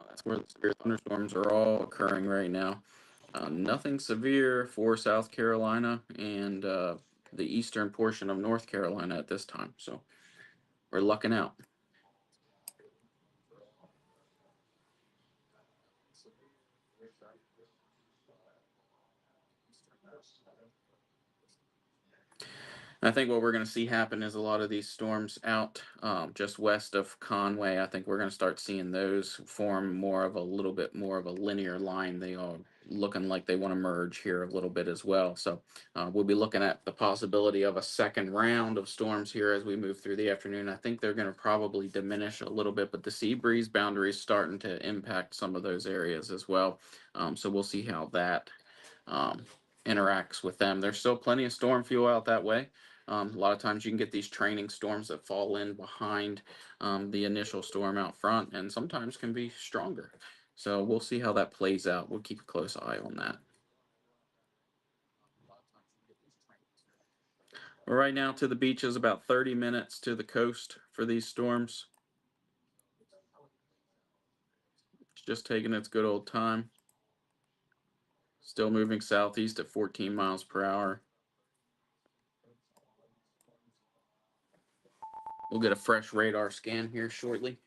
That's where the severe thunderstorms are all occurring right now. Nothing severe for South Carolina and the eastern portion of North Carolina at this time. So we're lucking out. I think what we're going to see happen is a lot of these storms out just west of Conway. I think we're going to start seeing those form more of a little bit more of a linear line. They are looking like they want to merge here a little bit as well. So we'll be looking at the possibility of a second round of storms here as we move through the afternoon. I think they're going to probably diminish a little bit, but the sea breeze boundary is starting to impact some of those areas as well. So we'll see how that um, interacts with them. There's still plenty of storm fuel out that way. A lot of times you can get these training storms that fall in behind the initial storm out front, and sometimes can be stronger. So we'll see how that plays out. We'll keep a close eye on that. But right now to the beach is about 30 minutes to the coast for these storms. It's just taking its good old time. Still moving southeast at 14 miles per hour. We'll get a fresh radar scan here shortly.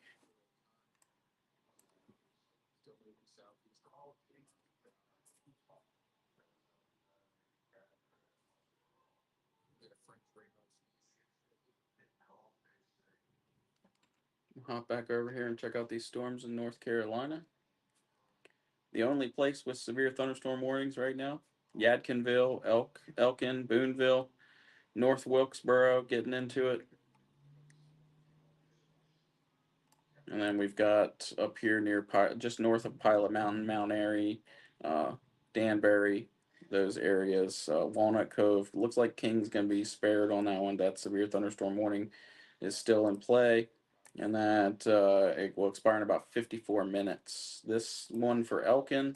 Hop back over here and check out these storms in North Carolina. The only place with severe thunderstorm warnings right now: Yadkinville, Elkin, Boonville, North Wilkesboro getting into it. And then we've got up here near just north of Pilot Mountain, Mount Airy, uh, Danbury, those areas. Walnut Cove. Looks like King's going to be spared on that one. That severe thunderstorm warning is still in play. And that it will expire in about 54 minutes. This one for Elkin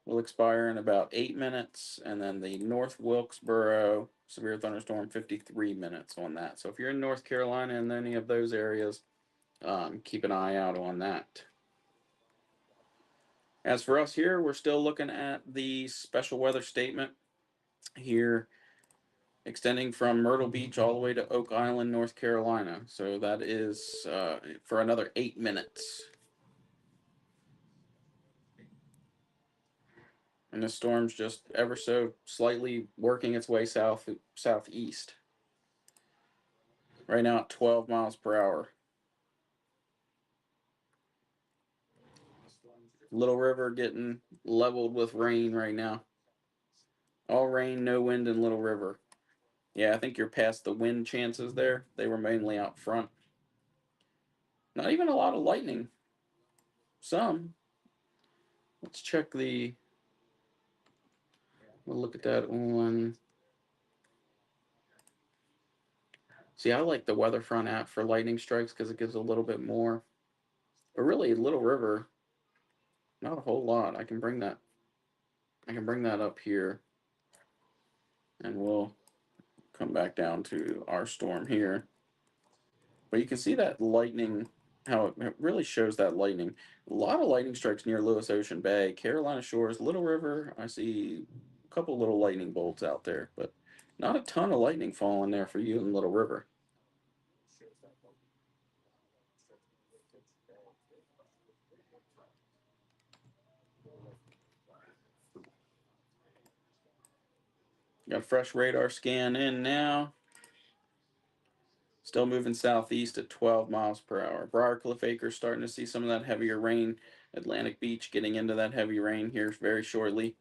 will expire in about 8 minutes. And then the North Wilkesboro severe thunderstorm, 53 minutes on that. So if you're in North Carolina and any of those areas, keep an eye out on that. As for us here, we're still looking at the special weather statement here, extending from Myrtle Beach all the way to Oak Island, North Carolina. So that is for another 8 minutes. And the storm's just ever so slightly working its way southeast. Right now at 12 miles per hour. Little River getting leveled with rain right now. All rain, no wind in Little River. Yeah, I think you're past the wind chances there. They were mainly out front. Not even a lot of lightning. Some. Let's check the. We'll look at that on. See, I like the Weather Front app for lightning strikes because it gives a little bit more. But really, Little River, not a whole lot. I can bring that. I can bring that up here, and we'll come back down to our storm here. But you can see that lightning, how it really shows that lightning. A lot of lightning strikes near Lewis Ocean Bay, Carolina Shores, Little River. I see a couple little lightning bolts out there, but not a ton of lightning falling there for you in Little River. Got a fresh radar scan in now. Still moving southeast at 12 miles per hour. Briarcliff Acres starting to see some of that heavier rain. Atlantic Beach getting into that heavy rain here very shortly.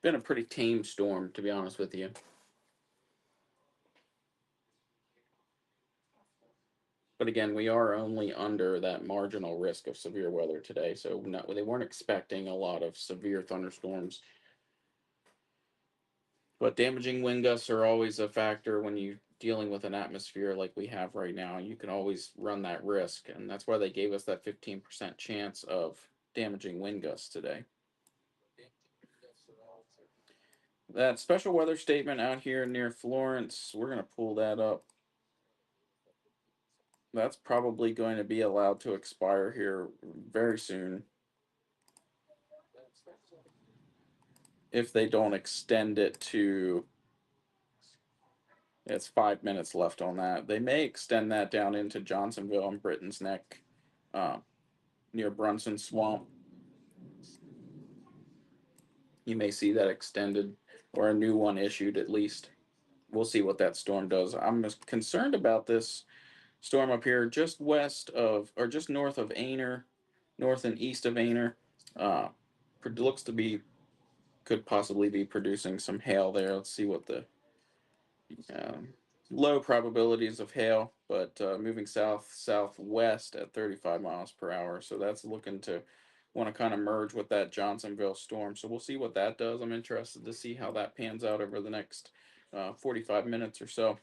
Been a pretty tame storm, to be honest with you. But again, we are only under that marginal risk of severe weather today, so no, they weren't expecting a lot of severe thunderstorms. But damaging wind gusts are always a factor when you dealing with an atmosphere like we have right now. You can always run that risk, and that's why they gave us that 15% chance of damaging wind gusts today. That special weather statement out here near Florence, we're going to pull that up. That's probably going to be allowed to expire here very soon if they don't extend it to. It's 5 minutes left on that. They may extend that down into Johnsonville and Britain's Neck, uh, near Brunson Swamp. You may see that extended or a new one issued at least. We'll see what that storm does. I'm concerned about this storm up here just west of, or just north of Aner, north and east of Aner. Uh, looks to be, could possibly be producing some hail there. Let's see what the um, low probabilities of hail, but moving south southwest at 35 miles per hour. So that's looking to want to kind of merge with that Johnsonville storm. So we'll see what that does. I'm interested to see how that pans out over the next 45 minutes or so.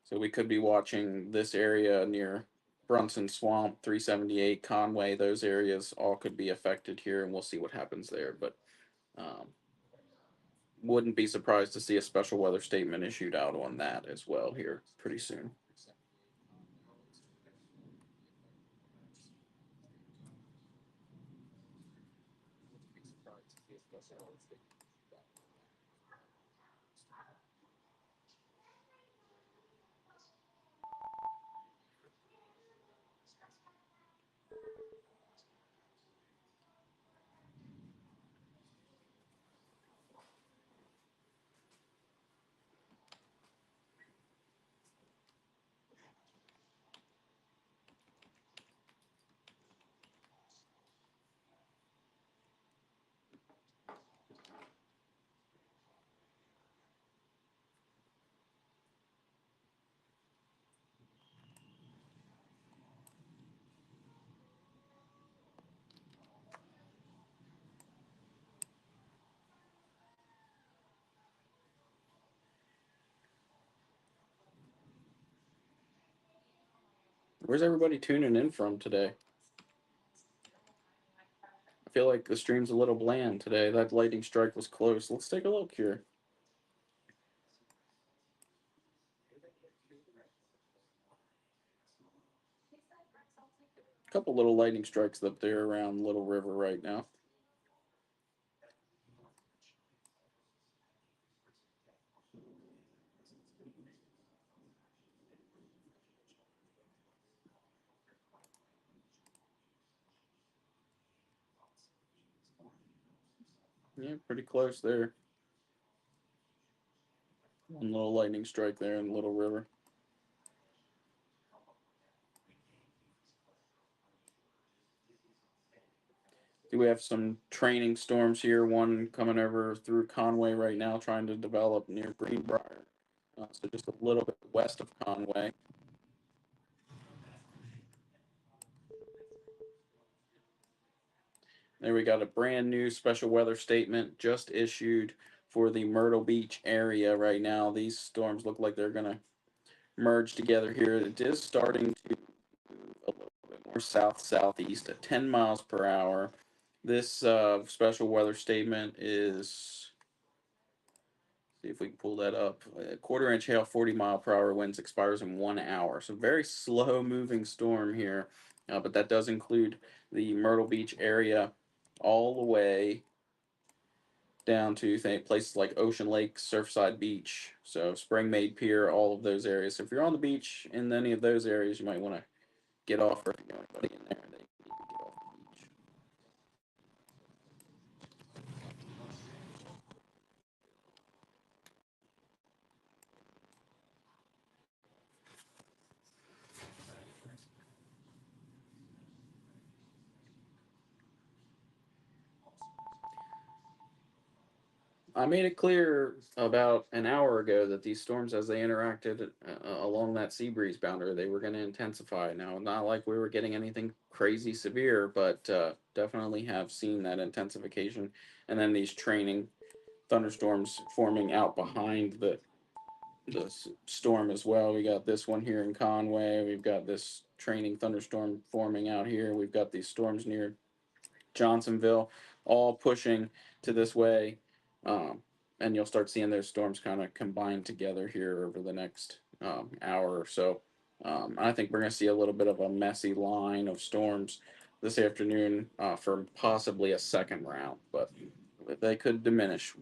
So we could be watching this area near Brunson Swamp, 378, Conway. Those areas all could be affected here, and we'll see what happens there. But um, wouldn't be surprised to see a special weather statement issued out on that as well here pretty soon. Where's everybody tuning in from today? I feel like the stream's a little bland today. That lightning strike was close. Let's take a look here. A couple little lightning strikes up there around Little River right now. Yeah, pretty close there. One little lightning strike there in Little River. Do we have some training storms here? One coming over through Conway right now, trying to develop near Greenbrier. So just a little bit west of Conway. There we got a brand new special weather statement just issued for the Myrtle Beach area right now. These storms look like they're going to merge together here. It is starting to move a little bit more south southeast at 10 miles per hour. This special weather statement is, see if we can pull that up. A quarter inch hail, 40 mile per hour winds, expires in 1 hour. So very slow moving storm here, but that does include the Myrtle Beach area all the way down to places like Ocean Lake, Surfside Beach, so Spring Maid Pier, all of those areas. So if you're on the beach in any of those areas, you might want to get off, or if you know anybody in there, they need to get off the beach. I made it clear about an hour ago that these storms, as they interacted along that sea breeze boundary, they were going to intensify. Now, not like we were getting anything crazy severe, but definitely have seen that intensification. And then these training thunderstorms forming out behind the storm as well. We got this one here in Conway. We've got this training thunderstorm forming out here. We've got these storms near Johnsonville, all pushing to this way. Um, and you'll start seeing those storms kind of combine together here over the next hour or so. I think we're going to see a little bit of a messy line of storms this afternoon for possibly a second round, but they could diminish.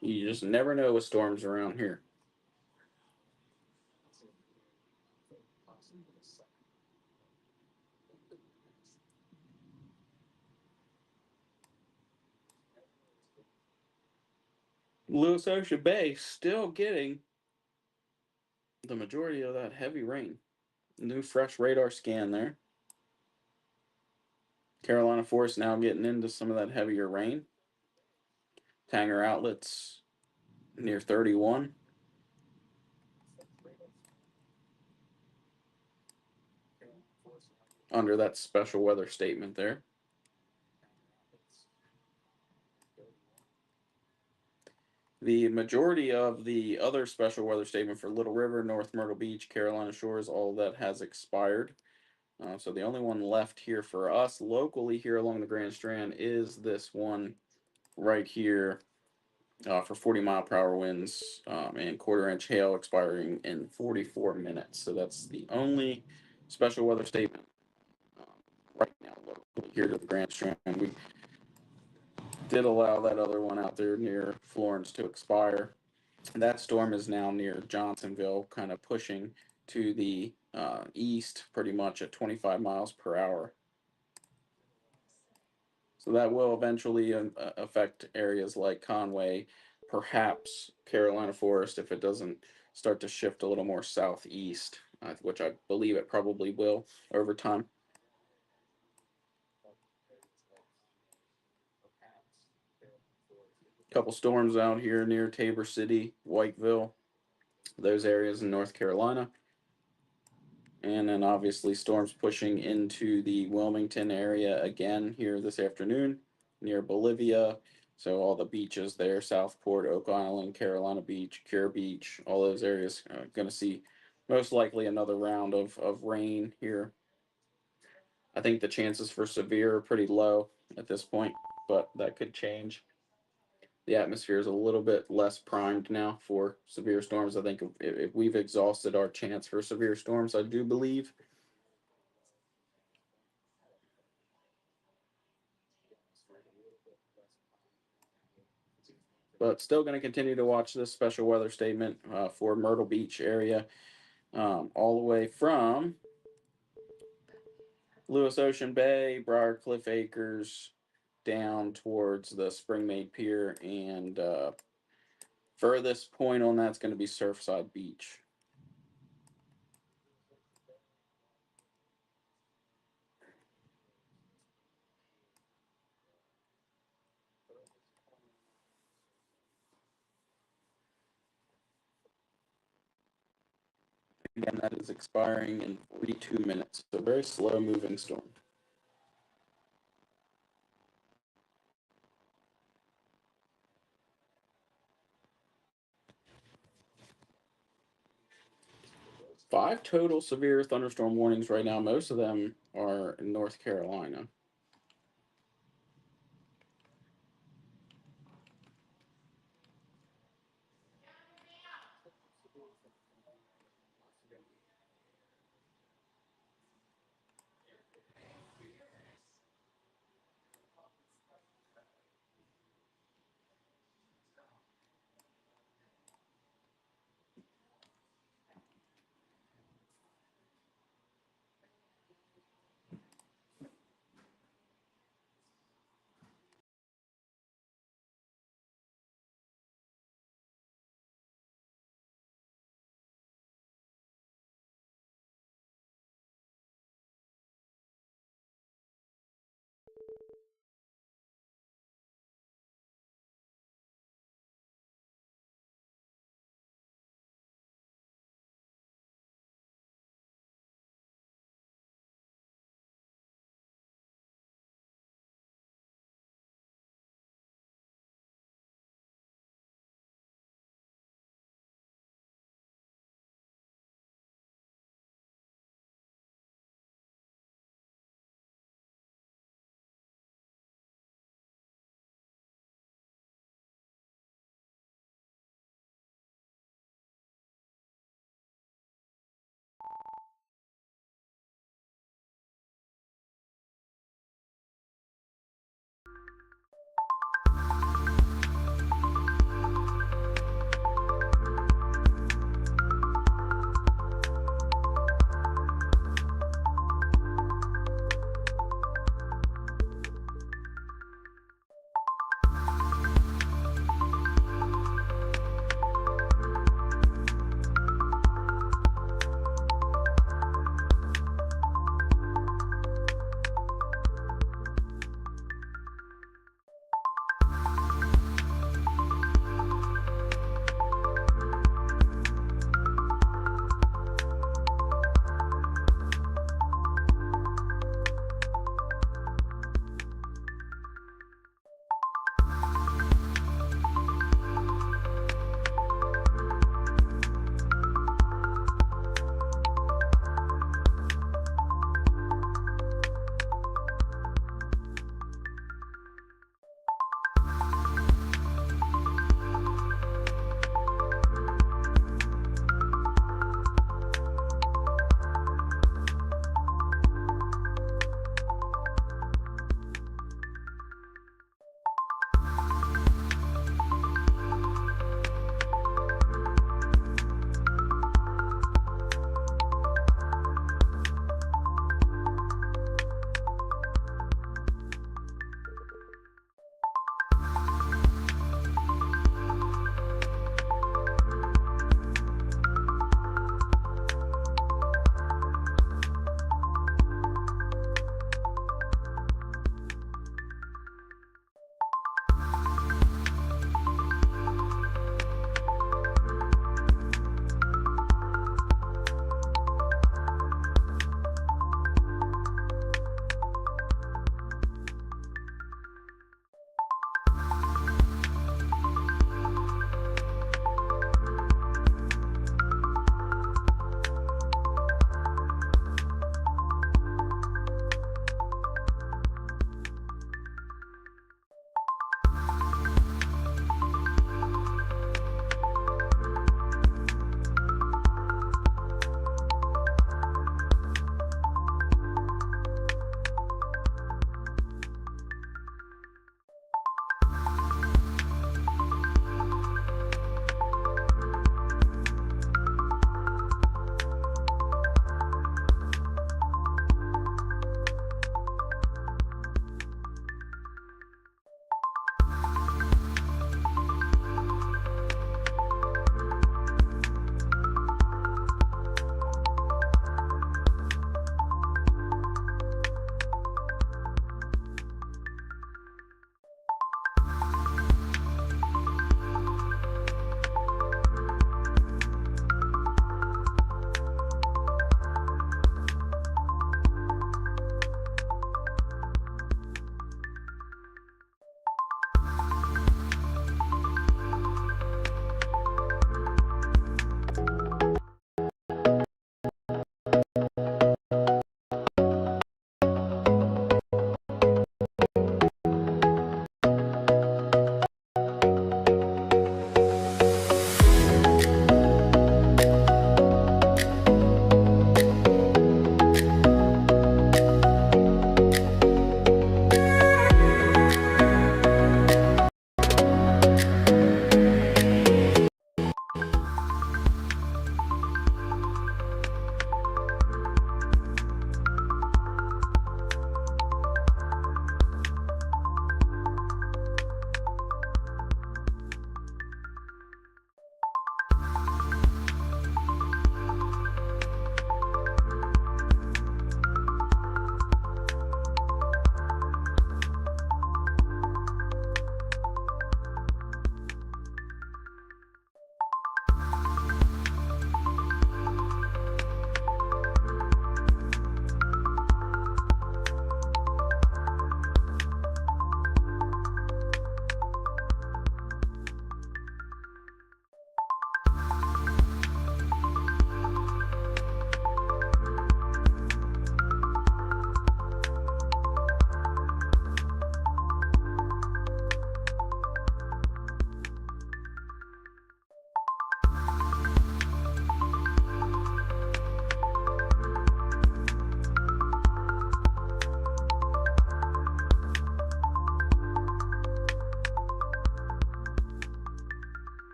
You just never know with storms around here. Lewis Ocean Bay still getting the majority of that heavy rain. New fresh radar scan there. Carolina Forest now getting into some of that heavier rain. Tanger outlets near 31 under that special weather statement there. The majority of the other special weather statement for Little River, North Myrtle Beach, Carolina Shores, all of that has expired. So the only one left here for us locally here along the Grand Strand is this one right here for 40-mile-per-hour winds and quarter-inch hail expiring in 44 minutes. So that's the only special weather statement um, right now locally here to the Grand Strand. We did allow that other one out there near Florence to expire. That storm is now near Johnsonville, kind of pushing to the east pretty much at 25 miles per hour. So that will eventually affect areas like Conway, perhaps Carolina Forest, if it doesn't start to shift a little more southeast, which I believe it probably will over time. Couple storms out here near Tabor City, Whiteville, those areas in North Carolina. And then obviously storms pushing into the Wilmington area again here this afternoon near Bolivia. So all the beaches there, Southport, Oak Island, Carolina Beach, Cure Beach, all those areas going to see most likely another round of rain here. I think the chances for severe are pretty low at this point, but that could change. The atmosphere is a little bit less primed now for severe storms. I think if we've exhausted our chance for severe storms, I do believe. But still going to continue to watch this special weather statement for Myrtle Beach area, all the way from Lewis Ocean Bay, Briarcliff Acres, down towards the Springmaid Pier, and furthest point on that's going to be Surfside Beach. Again, that is expiring in 42 minutes. So very slow moving storm. 5 total severe thunderstorm warnings right now. Most of them are in North Carolina.